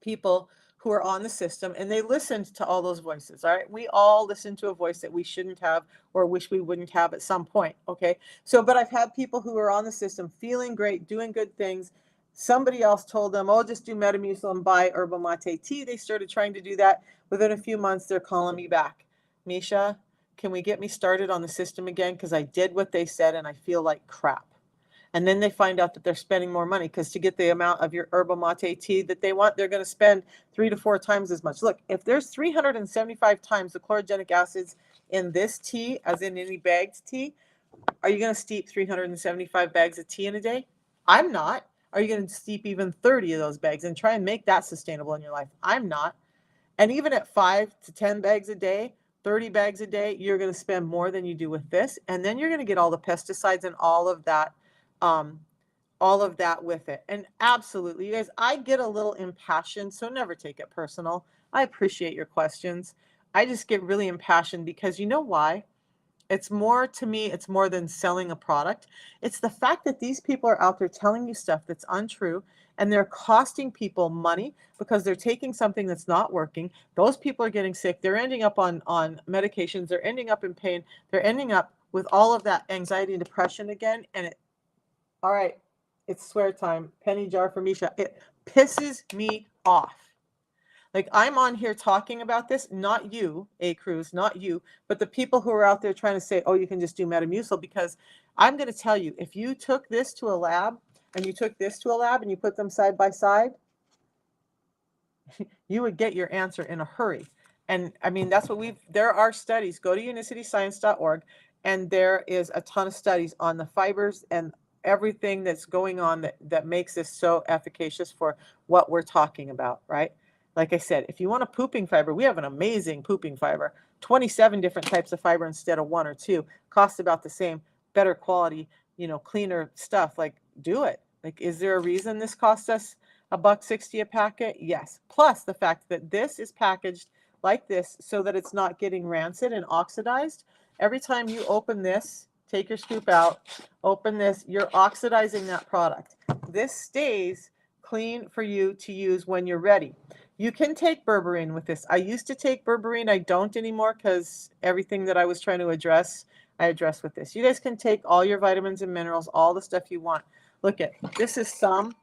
A: people who are on the system and they listened to all those voices. All right. We all listen to a voice that we shouldn't have or wish we wouldn't have at some point. Okay. So, but I've had people who are on the system feeling great, doing good things. Somebody else told them, oh, just do Metamucil and buy Yerba Mate tea. They started trying to do that. Within a few months, they're calling me back. Misha, can we get me started on the system again? Because I did what they said and I feel like crap. And then they find out that they're spending more money because to get the amount of your Yerba Mate tea that they want, they're going to spend 3 to 4 times as much. Look, if there's 375 times the chlorogenic acids in this tea, as in any bagged tea, are you going to steep 375 bags of tea in a day? I'm not. Are you going to steep even 30 of those bags and try and make that sustainable in your life? I'm not. And even at 5 to 10 bags a day, 30 bags a day, you're going to spend more than you do with this. And then you're going to get all the pesticides and all of that with it. And absolutely, you guys, I get a little impassioned, so never take it personal. I appreciate your questions. I just get really impassioned because you know why? It's more, to me, it's more than selling a product. It's the fact that these people are out there telling you stuff that's untrue and they're costing people money because they're taking something that's not working. Those people are getting sick. They're ending up on medications. They're ending up in pain. They're ending up with all of that anxiety and depression again. And all right, it's swear time. Penny jar for Misha. It pisses me off. Like I'm on here talking about this, not you, A Cruz, not you, but the people who are out there trying to say, oh, you can just do Metamucil, because I'm going to tell you, if you took this to a lab and you took this to a lab and you put them side by side, you would get your answer in a hurry. And I mean, that's what there are studies. Go to unicityscience.org and there is a ton of studies on the fibers and everything that's going on that makes this so efficacious for what we're talking about, right? Like I said, if you want a pooping fiber, we have an amazing pooping fiber, 27 different types of fiber instead of 1 or 2, costs about the same, better quality, cleaner stuff. Like, do it. Like, is there a reason this costs us $1.60 a packet? Yes. Plus the fact that this is packaged like this so that it's not getting rancid and oxidized. Every time you open this, take your scoop out, open this, you're oxidizing that product. This stays clean for you to use when you're ready. You can take berberine with this. I used to take berberine. I don't anymore because everything that I was trying to address, I address with this. You guys can take all your vitamins and minerals, all the stuff you want. Look at, this is some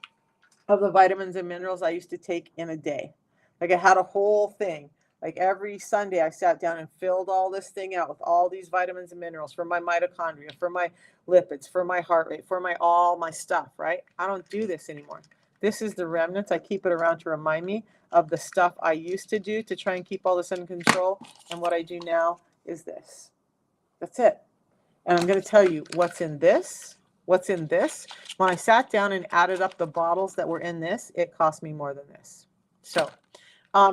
A: of the vitamins and minerals I used to take in a day. Like I had a whole thing. Like every Sunday I sat down and filled all this thing out with all these vitamins and minerals for my mitochondria, for my lipids, for my heart rate, for all my stuff, right? I don't do this anymore. This is the remnants. I keep it around to remind me of the stuff I used to do to try and keep all this under control. And what I do now is this. That's it. And I'm going to tell you what's in this. What's in this? When I sat down and added up the bottles that were in this, it cost me more than this. So,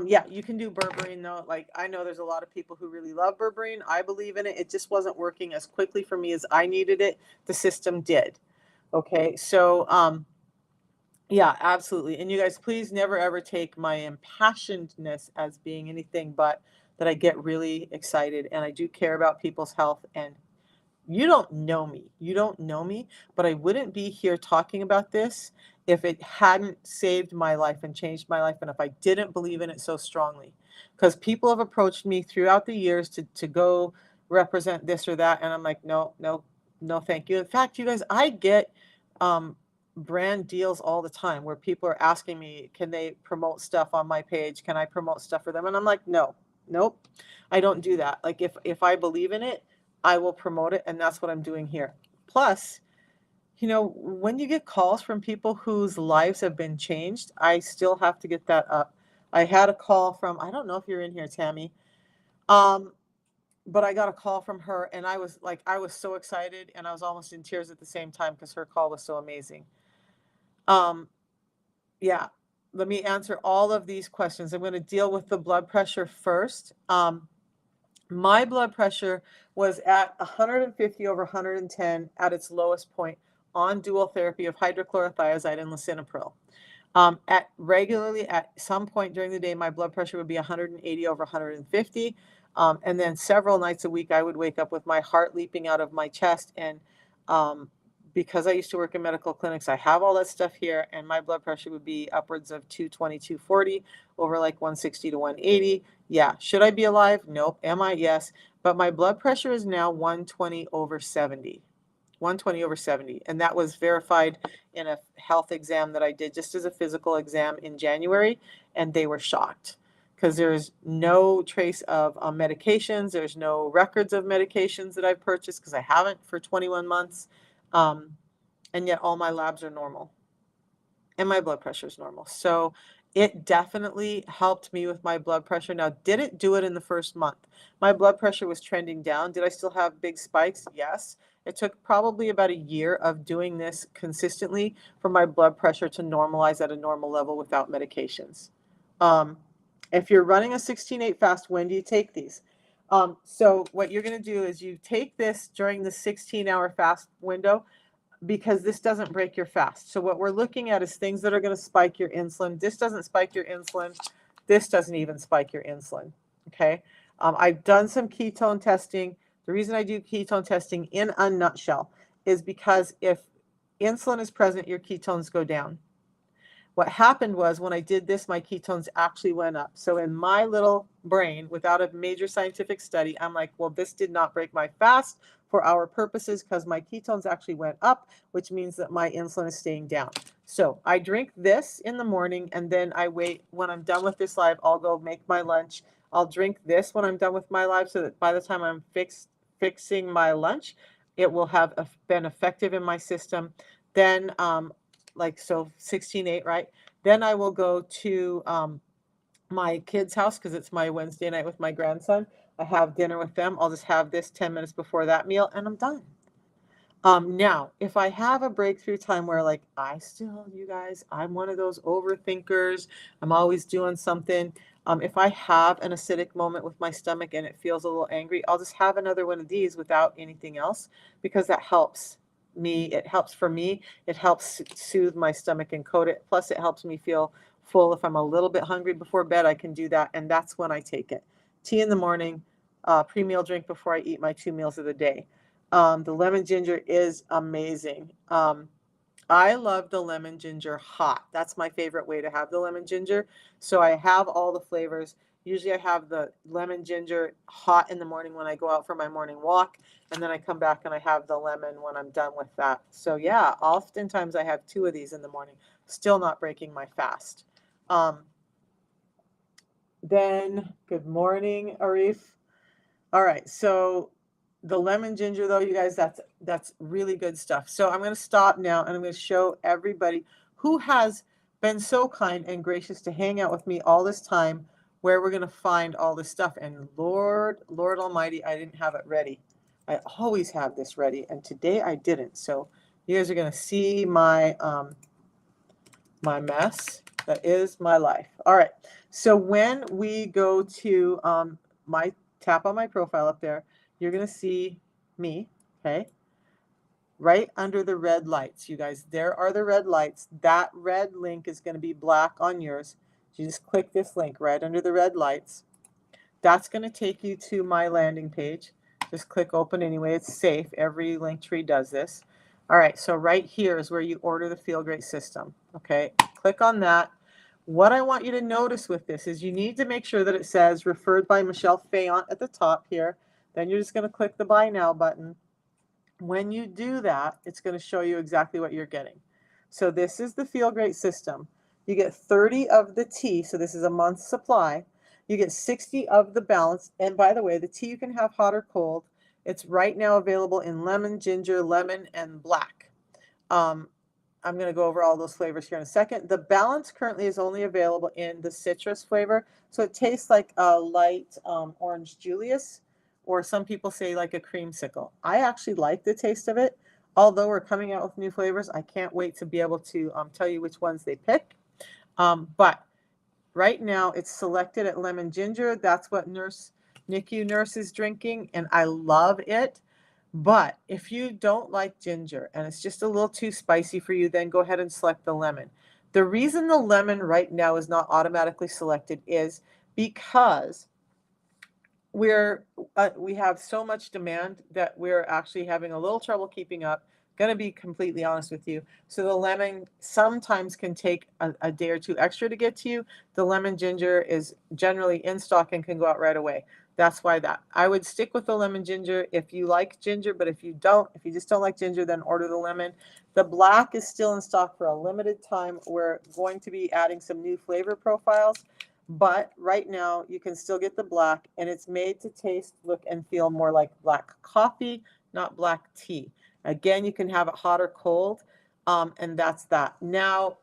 A: yeah, you can do berberine though. Like I know there's a lot of people who really love berberine. I believe in it. It just wasn't working as quickly for me as I needed it. The system did. Okay, so yeah, absolutely. And you guys, please never ever take my impassionedness as being anything but that I get really excited, and I do care about people's health. And you don't know me. You don't know me, but I wouldn't be here talking about this if it hadn't saved my life and changed my life, and if I didn't believe in it so strongly. Because people have approached me throughout the years to go represent this or that, and I'm like, no, no, no, thank you. In fact, you guys, I get um, brand deals all the time where people are asking me, can they promote stuff on my page? Can I promote stuff for them? And I'm like, no, nope, I don't do that. Like if I believe in it, I will promote it, and that's what I'm doing here. Plus, when you get calls from people whose lives have been changed, I still have to get that up. I had a call from, I don't know if you're in here, Tammy, um, but I got a call from her, and I was so excited, and I was almost in tears at the same time because her call was so amazing. Um, yeah, let me answer all of these questions. I'm going to deal with the blood pressure first. My blood pressure was at 150 over 110 at its lowest point on dual therapy of hydrochlorothiazide and lisinopril. At some point during the day, my blood pressure would be 180 over 150. And then several nights a week, I would wake up with my heart leaping out of my chest. And because I used to work in medical clinics, I have all that stuff here, and my blood pressure would be upwards of 220, 240 over like 160 to 180. Yeah. Should I be alive? Nope. Am I? Yes. But my blood pressure is now 120 over 70. 120 over 70. And that was verified in a health exam that I did just as a physical exam in January. And they were shocked because there's no trace of medications. There's no records of medications that I've purchased because I haven't for 21 months. And yet all my labs are normal and my blood pressure is normal. So it definitely helped me with my blood pressure. Now, did it do it in the first month? My blood pressure was trending down. Did I still have big spikes? Yes. It took probably about a year of doing this consistently for my blood pressure to normalize at a normal level without medications. Um, if you're running a 16-8 fast, when do you take these? So what you're going to do is you take this during the 16-hour fast window, because this doesn't break your fast. So what we're looking at is things that are going to spike your insulin. This doesn't spike your insulin. This doesn't even spike your insulin. Okay. I've done some ketone testing. The reason I do ketone testing in a nutshell is because if insulin is present, your ketones go down. What happened was when I did this, my ketones actually went up. So in my little brain, without a major scientific study, I'm like, well, this did not break my fast for our purposes because my ketones actually went up, which means that my insulin is staying down. So I drink this in the morning, and then I wait. When I'm done with this live, I'll go make my lunch. I'll drink this when I'm done with my live so that by the time I'm fixing my lunch, it will have been effective in my system. Then so 16-8, right? Then I will go to my kid's house because it's my Wednesday night with my grandson. I have dinner with them. I'll just have this 10 minutes before that meal, and I'm done. Now, if I have a breakthrough time where you guys, I'm one of those overthinkers. I'm always doing something. If I have an acidic moment with my stomach and it feels a little angry, I'll just have another one of these without anything else because that helps me. It helps for me. It helps soothe my stomach and coat it. Plus, it helps me feel full. If I'm a little bit hungry before bed, I can do that. And that's when I take it. Tea in the morning, pre-meal drink before I eat my 2 meals of the day. The lemon ginger is amazing. I love the lemon ginger hot. That's my favorite way to have the lemon ginger. So I have all the flavors. Usually I have the lemon ginger hot in the morning when I go out for my morning walk. And then I come back and I have the lemon when I'm done with that. So yeah, oftentimes I have 2 of these in the morning. Still not breaking my fast. Then good morning, Arif. All right, so the lemon ginger, though, you guys, that's really good stuff. So I'm going to stop now, and I'm going to show everybody who has been so kind and gracious to hang out with me all this time where we're going to find all this stuff. And Lord Almighty, I didn't have it ready. I always have this ready, and today I didn't. So you guys are going to see my my mess. That is my life. All right. So when we go to tap on my profile up there, you're going to see me, okay? Right under the red lights, you guys. There are the red lights. That red link is going to be black on yours. You just click this link right under the red lights. That's going to take you to my landing page. Just click open anyway. It's safe. Every Linktree does this. All right, so right here is where you order the Feel Great system. Okay, click on that. What I want you to notice with this is you need to make sure that it says referred by Michelle Fayant at the top here. Then you're just going to click the Buy Now button. When you do that, it's going to show you exactly what you're getting. So this is the Feel Great system. You get 30 of the tea, so this is a month's supply. You get 60 of the balance. And by the way, the tea you can have hot or cold. It's right now available in lemon, ginger, lemon, and black. I'm going to go over all those flavors here in a second. The balance currently is only available in the citrus flavor. So it tastes like a light orange Julius, or some people say like a creamsicle. I actually like the taste of it. Although we're coming out with new flavors, I can't wait to be able to tell you which ones they pick. But right now it's selected at lemon ginger. That's what NICU nurse is drinking, and I love it. But if you don't like ginger and it's just a little too spicy for you, then go ahead and select the lemon. The reason the lemon right now is not automatically selected is because we have so much demand that we're actually having a little trouble keeping up. Going to be completely honest with you. So the lemon sometimes can take a day or two extra to get to you. The lemon ginger is generally in stock and can go out right away. That's why I would stick with the lemon ginger if you like ginger, but if you just don't like ginger, then order the lemon. The black is still in stock for a limited time. We're going to be adding some new flavor profiles. But right now you can still get the black, and it's made to taste, look, and feel more like black coffee, not black tea. Again, you can have it hot or cold, and that's that. Now,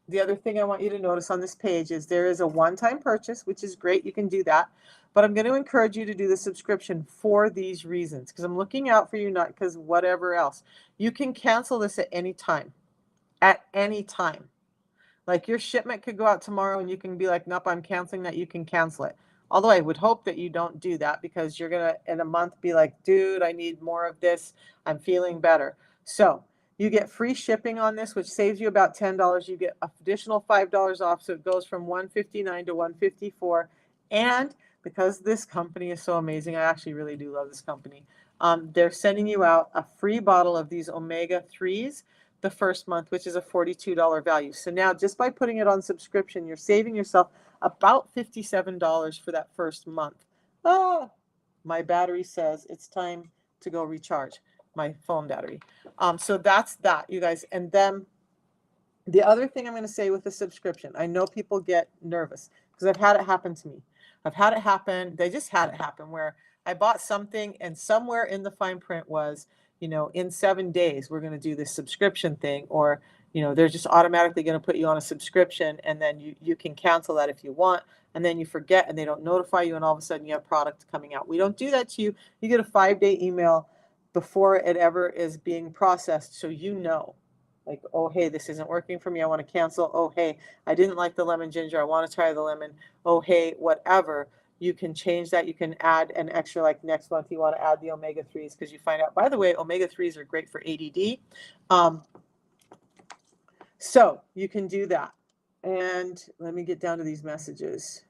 A: the other thing I want you to notice on this page is there is a one-time purchase, which is great. You can do that. But I'm going to encourage you to do the subscription for these reasons, because I'm looking out for you, not because whatever else. You can cancel this at any time. At any time. Like your shipment could go out tomorrow and you can be like, nope, I'm canceling that. You can cancel it. Although I would hope that you don't do that, because you're going to, in a month, be like, dude, I need more of this. I'm feeling better. So you get free shipping on this, which saves you about $10. You get additional $5 off. So it goes from $159 to $154. And because this company is so amazing, I actually really do love this company. They're sending you out a free bottle of these omega-3s the first month, which is a $42 value. So now just by putting it on subscription, you're saving yourself about $57 for that first month. My battery says it's time to go recharge my phone battery. So that's that, you guys. And then the other thing I'm going to say with the subscription, I know people get nervous because I've had it happen to me. They just had it happen where I bought something and somewhere in the fine print was, in 7 days, we're going to do this subscription thing, or, they're just automatically going to put you on a subscription, and then you can cancel that if you want, and then you forget and they don't notify you, and all of a sudden you have product coming out. We don't do that to you. You get a 5-day email before it ever is being processed, so like, oh, hey, this isn't working for me. I want to cancel. Oh, hey, I didn't like the lemon ginger. I want to try the lemon. Oh, hey, whatever. You can change that. You can add an extra, like next month, you want to add the omega-3s because you find out, by the way, omega-3s are great for ADD. So you can do that. And let me get down to these messages.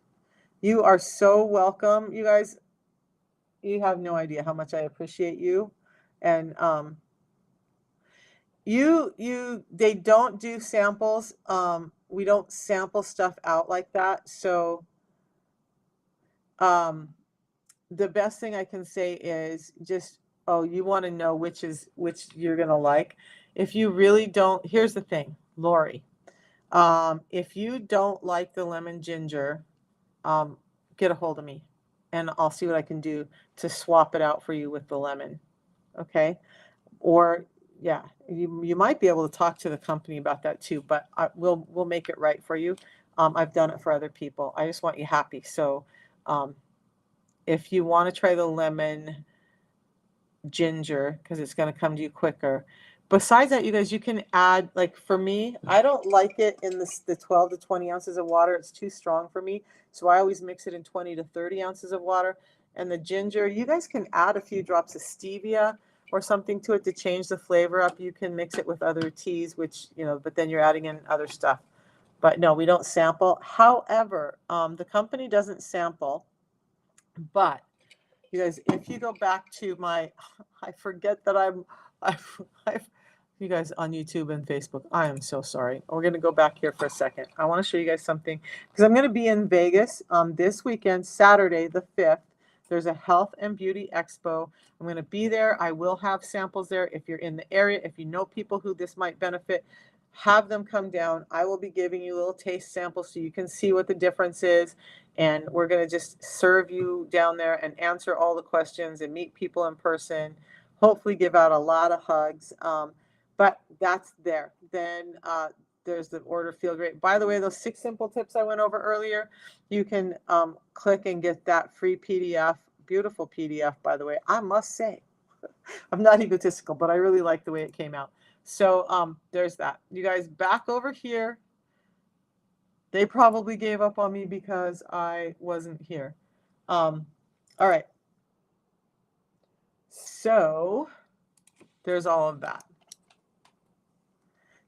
A: You are so welcome, you guys. You have no idea how much I appreciate you. And they don't do samples. We don't sample stuff out like that. So the best thing I can say is just, you want to know which you're going to like. If you really don't, here's the thing, Lori. If you don't like the lemon ginger, get a hold of me and I'll see what I can do to swap it out for you with the lemon. Okay. Or yeah, you might be able to talk to the company about that too, but we'll make it right for you. I've done it for other people. I just want you happy. So if you want to try the lemon ginger, because it's going to come to you quicker. Besides that, you guys, you can add, like for me, I don't like it in the 12 to 20 ounces of water. It's too strong for me. So I always mix it in 20 to 30 ounces of water. And the ginger, you guys can add a few drops of stevia or something to it to change the flavor up. You can mix it with other teas, which, but then you're adding in other stuff. But no, we don't sample. However, the company doesn't sample. But you guys, if you go back to my, I forget that I've, you guys on YouTube and Facebook, I am so sorry. We're going to go back here for a second. I want to show you guys something because I'm going to be in Vegas this weekend, Saturday, the 5th. There's a health and beauty expo. I'm going to be there. I will have samples there. If you're in the area, if you know people who this might benefit, have them come down. I will be giving you little taste samples so you can see what the difference is. And we're going to just serve you down there and answer all the questions and meet people in person. Hopefully, give out a lot of hugs. But that's there. Then there's the order Feel Great. By the way, those 6 simple tips I went over earlier, you can click and get that free PDF. Beautiful PDF, by the way. I must say, I'm not egotistical, but I really like the way it came out. So there's that. You guys, back over here. They probably gave up on me because I wasn't here. All right. So there's all of that.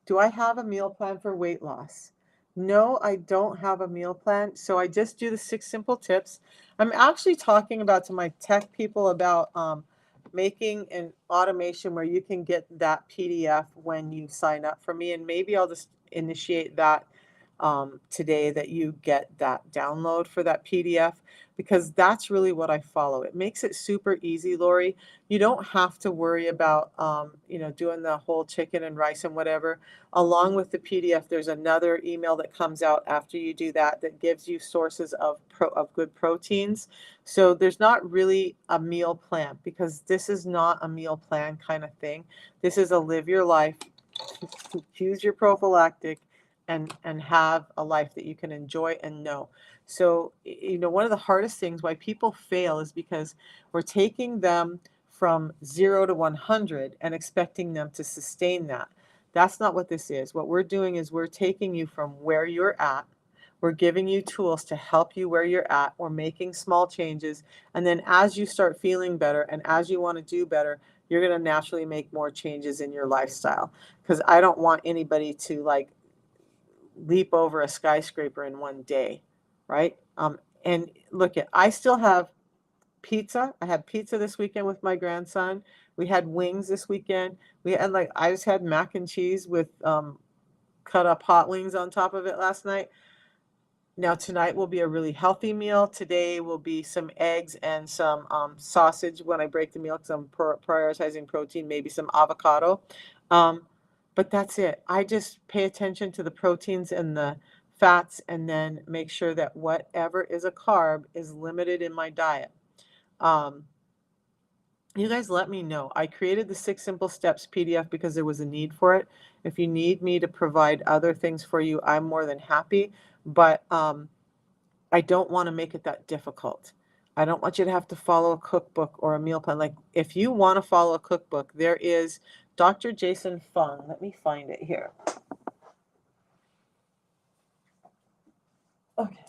A: Do I have a meal plan for weight loss? No, I don't have a meal plan. So I just do the 6 simple tips. I'm actually talking about to my tech people about making an automation where you can get that PDF when you sign up for me. And maybe I'll just initiate that today, that you get that download for that PDF, because that's really what I follow. It makes it super easy, Lori. You don't have to worry about, doing the whole chicken and rice and whatever. Along with the PDF, there's another email that comes out after you do that that gives you sources of good proteins. So there's not really a meal plan, because this is not a meal plan kind of thing. This is a live your life, choose your prophylactic, and have a life that you can enjoy and know. So, one of the hardest things why people fail is because we're taking them from 0 to 100 and expecting them to sustain that. That's not what this is. What we're doing is we're taking you from where you're at. We're giving you tools to help you where you're at. We're making small changes. And then as you start feeling better and as you want to do better, you're going to naturally make more changes in your lifestyle. Because I don't want anybody to leap over a skyscraper in one day, right? And look, I still have pizza. I had pizza this weekend with my grandson. We had wings this weekend. We had I just had mac and cheese with cut up hot wings on top of it last night. Now tonight will be a really healthy meal. Today will be some eggs and some sausage when I break the meal, because I'm prioritizing protein, maybe some avocado. But that's it. I just pay attention to the proteins and the fats, and then make sure that whatever is a carb is limited in my diet. You guys let me know. I created the 6 simple steps PDF because there was a need for it. If you need me to provide other things for you, I'm more than happy. But I don't want to make it that difficult. I don't want you to have to follow a cookbook or a meal plan. Like, if you want to follow a cookbook, there is Dr. Jason Fung. Let me find it here. Okay.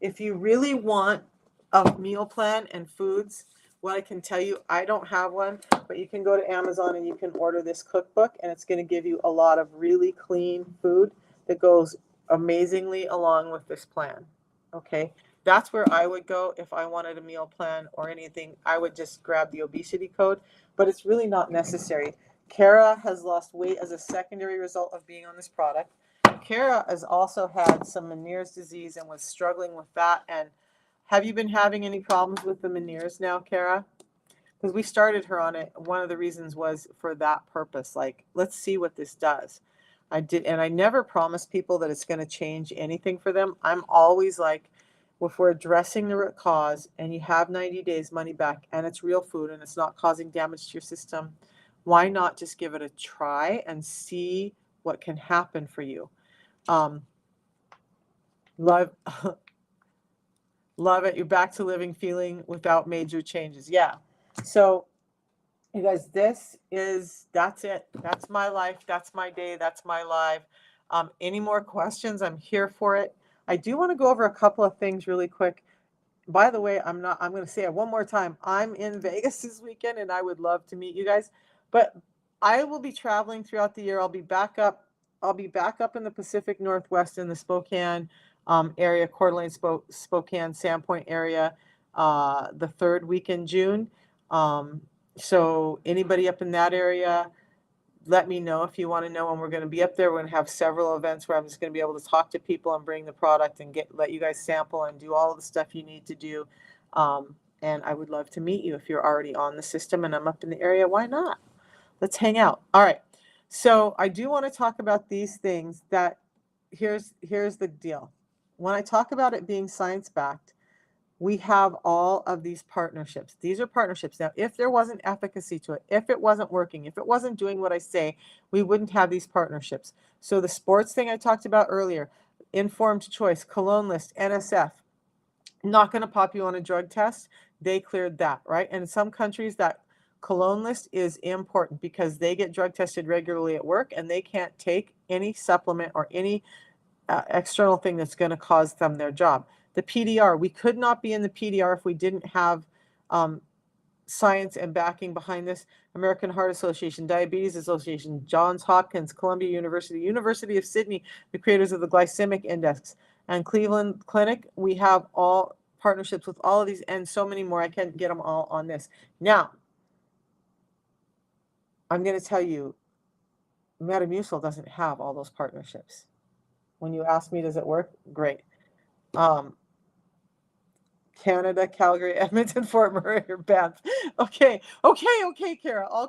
A: If you really want a meal plan and foods, what I can tell you, I don't have one, but you can go to Amazon and you can order this cookbook, and it's going to give you a lot of really clean food that goes amazingly along with this plan. Okay, that's where I would go if I wanted a meal plan or anything. I would just grab the obesity code, but it's really not necessary. Kara has lost weight as a secondary result of being on this product. Kara has also had some Meniere's disease and was struggling with that. And have you been having any problems with the Meniere's now, Kara? Because we started her on it. One of the reasons was for that purpose. Like, let's see what this does. I did, and I never promise people that it's going to change anything for them. I'm always like, if we're addressing the root cause and you have 90 days money back and it's real food and it's not causing damage to your system, why not just give it a try and see what can happen for you? Love, love it. You're back to living feeling without major changes. Yeah. So, you guys, that's it. That's my life. That's my day. That's my life. Any more questions? I'm here for it. I do want to go over a couple of things really quick. By the way, I'm going to say it one more time. I'm in Vegas this weekend and I would love to meet you guys, but I will be traveling throughout the year. I'll be back up in the Pacific Northwest in the Spokane area, Coeur d'Alene, Spokane, Sandpoint area, the third week in June. So anybody up in that area, let me know if you want to know when we're going to be up there. We're going to have several events where I'm just going to be able to talk to people and bring the product and let you guys sample and do all of the stuff you need to do. And I would love to meet you if you're already on the system and I'm up in the area. Why not? Let's hang out. All right. So I do want to talk about these things that here's the deal. When I talk about it being science-backed, we have all of these partnerships. These are partnerships. Now, if there wasn't efficacy to it, if it wasn't working, if it wasn't doing what I say, we wouldn't have these partnerships. So the sports thing I talked about earlier, informed choice, Cologne list, NSF, not going to pop you on a drug test. They cleared that, right? And in some countries, that Cologne list is important because they get drug tested regularly at work and they can't take any supplement or any external thing that's going to cause them their job. The PDR, we could not be in the PDR if we didn't have science and backing behind this. American Heart Association, Diabetes Association, Johns Hopkins, Columbia University, University of Sydney, the creators of the glycemic index, and Cleveland Clinic. We have all partnerships with all of these and so many more. I can't get them all on this. Now, I'm going to tell you, Metamucil doesn't have all those partnerships. When you ask me, does it work? Great. Canada, Calgary, Edmonton, Fort Murray, or Banff. Okay, Kara, I'll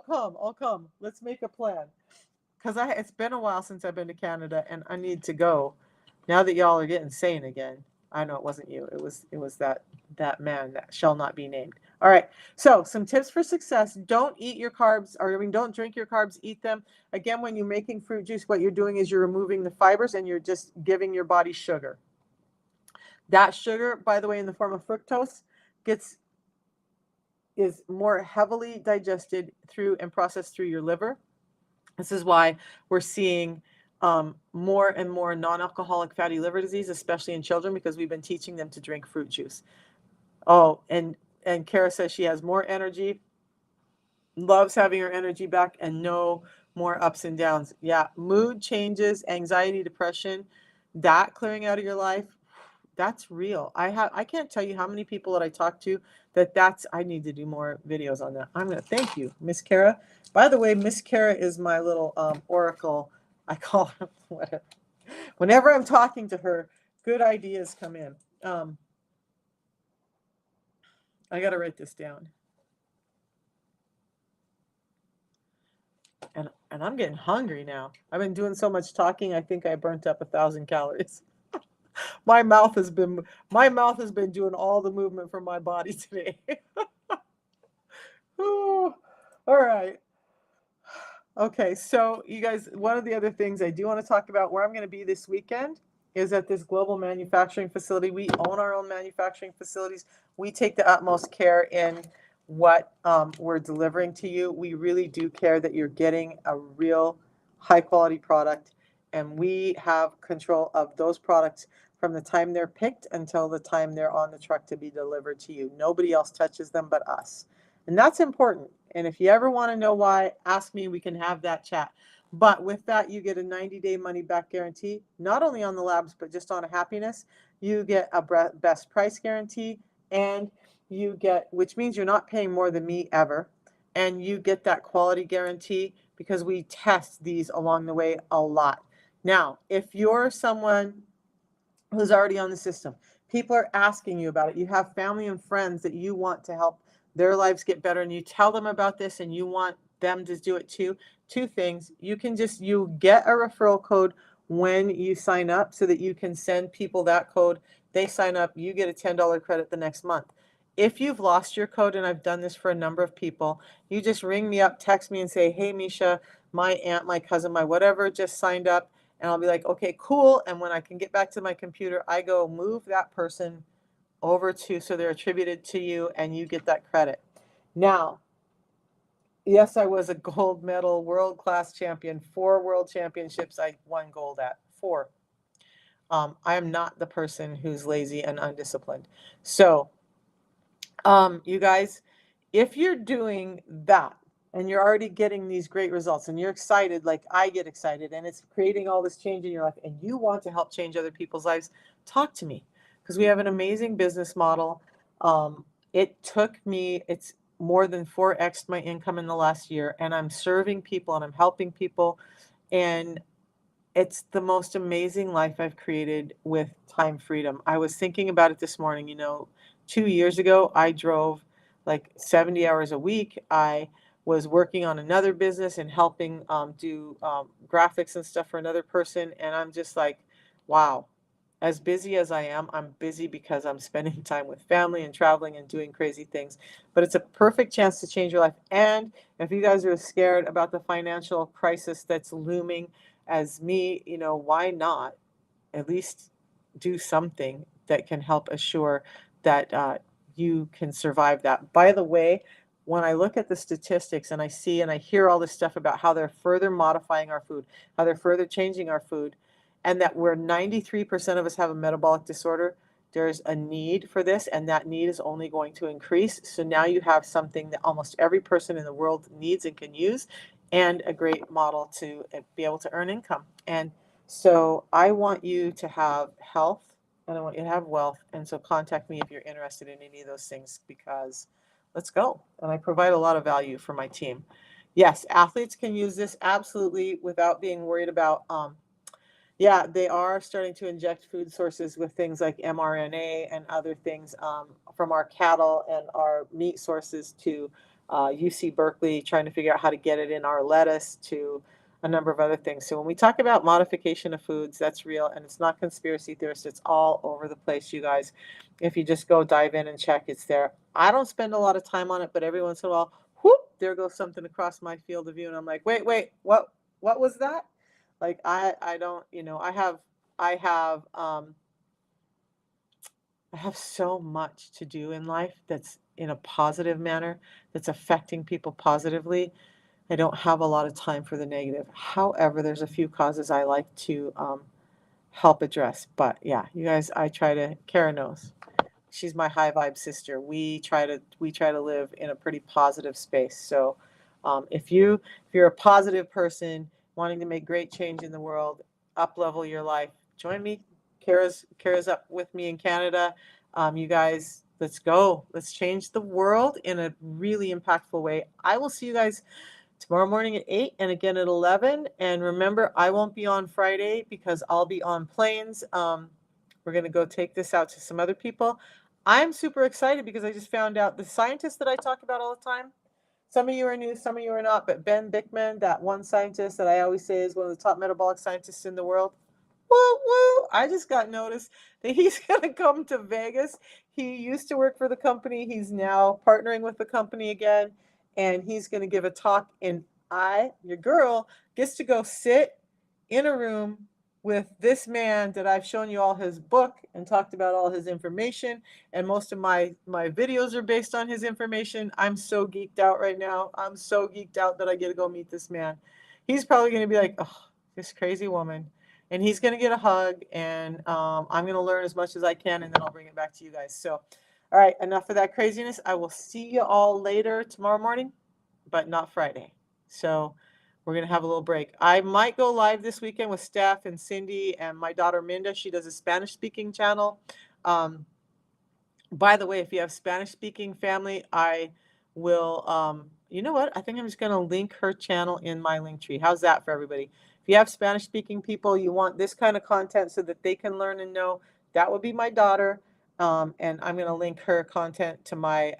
A: come. Let's make a plan. Because it's been a while since I've been to Canada, and I need to go. Now that y'all are getting sane again. I know it wasn't you. It was that man that shall not be named. All right. So some tips for success. Don't eat your carbs, don't drink your carbs, eat them. Again, when you're making fruit juice, what you're doing is you're removing the fibers and you're just giving your body sugar. That sugar, by the way, in the form of fructose, is more heavily digested through and processed through your liver. This is why we're seeing more and more non-alcoholic fatty liver disease, especially in children, because we've been teaching them to drink fruit juice. Oh, and Kara says she has more energy, loves having her energy back, and no more ups and downs. Yeah, mood changes, anxiety, depression, that clearing out of your life, that's real. I can't tell you how many people that I talk to I need to do more videos on that. I'm going to thank you, Miss Kara. By the way, Miss Kara is my little oracle. I call her whatever. Whenever I'm talking to her, good ideas come in. I got to write this down. And I'm getting hungry now. I've been doing so much talking. I think I burnt up 1,000 calories. My mouth has been doing all the movement for my body today. Ooh, all right. Okay, so you guys, one of the other things I do want to talk about where I'm going to be this weekend is at this global manufacturing facility. We own our own manufacturing facilities. We take the utmost care in what we're delivering to you. We really do care that you're getting a real high quality product, and we have control of those products from the time they're picked until the time they're on the truck to be delivered to you. Nobody else touches them but us. And that's important. And if you ever want to know why, ask me, we can have that chat. But with that, you get a 90-day money-back guarantee, not only on the labs, but just on a happiness. You get a best price guarantee, and you get, which means you're not paying more than me ever. And you get that quality guarantee because we test these along the way a lot. Now, if you're someone who's already on the system, people are asking you about it, you have family and friends that you want to help their lives get better, and you tell them about this and you want them to do it too, two things. You get a referral code when you sign up so that you can send people that code. They sign up, you get a $10 credit the next month. If you've lost your code, and I've done this for a number of people, you just ring me up, text me and say, hey, Misha, my aunt, my cousin, my whatever just signed up. And I'll be like, okay, cool. And when I can get back to my computer, I go move that person over to, so they're attributed to you and you get that credit. Now, yes, I was a gold medal world-class champion, 4 world championships I won gold at, 4. I am not the person who's lazy and undisciplined. So, you guys, if you're doing that, and you're already getting these great results and you're excited like I get excited and it's creating all this change in your life and you want to help change other people's lives, talk to me because we have an amazing business model. It took me, it's more than 4x my income in the last year, and I'm serving people and I'm helping people. And it's the most amazing life I've created with time freedom. I was thinking about it this morning. 2 years ago, I drove like 70 hours a week. I was working on another business and helping do graphics and stuff for another person. And I'm just like, wow, as busy as I am, I'm busy because I'm spending time with family and traveling and doing crazy things. But it's a perfect chance to change your life. And if you guys are scared about the financial crisis that's looming, as me, why not at least do something that can help assure that you can survive that? By the way, when I look at the statistics and I see and I hear all this stuff about how they're further modifying our food, how they're further changing our food, and that we're 93% of us have a metabolic disorder, there's a need for this, and that need is only going to increase. So now you have something that almost every person in the world needs and can use, and a great model to be able to earn income. And so I want you to have health and I want you to have wealth. And so contact me if you're interested in any of those things because let's go. And I provide a lot of value for my team. Yes, athletes can use this absolutely without being worried about yeah, they are starting to inject food sources with things like mRNA and other things from our cattle and our meat sources to UC Berkeley, trying to figure out how to get it in our lettuce to a number of other things. So when we talk about modification of foods, that's real and it's not conspiracy theorist. It's all over the place, you guys. If you just go dive in and check, it's there. I don't spend a lot of time on it, but every once in a while, whoop, there goes something across my field of view, and I'm like, wait, what was that? Like I don't, I have um I have so much to do in life that's in a positive manner, that's affecting people positively. I don't have a lot of time for the negative. However, there's a few causes I like to help address. But yeah, you guys, Kara knows. She's my high vibe sister. We try to live in a pretty positive space. So if you're a positive person wanting to make great change in the world, up level your life, join me. Kara's up with me in Canada. You guys, let's go. Let's change the world in a really impactful way. I will see you guys tomorrow morning at 8 and again at 11. And remember, I won't be on Friday because I'll be on planes. We're going to go take this out to some other people. I'm super excited because I just found out the scientist that I talk about all the time. Some of you are new, some of you are not, but Ben Bickman, that one scientist that I always say is one of the top metabolic scientists in the world, woo woo, I just got noticed that he's going to come to Vegas. He used to work for the company. He's now partnering with the company again, and he's going to give a talk. And your girl, gets to go sit in a room with this man that I've shown you all his book and talked about all his information. And most of my videos are based on his information. I'm so geeked out right now. I'm so geeked out that I get to go meet this man. He's probably going to be like, oh, this crazy woman, and he's going to get a hug, and I'm going to learn as much as I can, and then I'll bring it back to you guys. So, all right, enough of that craziness. I will see you all later tomorrow morning, but not Friday. So we're going to have a little break. I might go live this weekend with Steph and Cindy and my daughter Minda. She does a Spanish speaking channel. Um, by the way, if you have Spanish speaking family, I will, you know what? I think I'm just going to link her channel in my link tree. How's that for everybody? If you have Spanish speaking people, you want this kind of content so that they can learn and know, that would be my daughter. And I'm going to link her content to my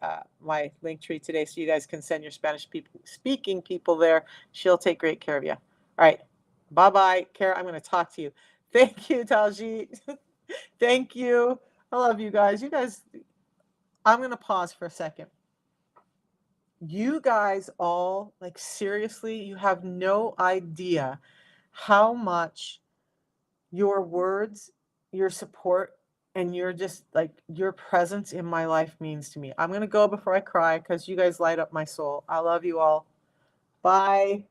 A: link tree today so you guys can send your Spanish speaking people there. She'll take great care of you. All right. Bye-bye. Kara, I'm going to talk to you. Thank you, Taljit. Thank you. I love you guys. I'm going to pause for a second. You guys all, like, seriously, you have no idea how much your words, your support, and your presence in my life means to me. I'm going to go before I cry because you guys light up my soul. I love you all. Bye.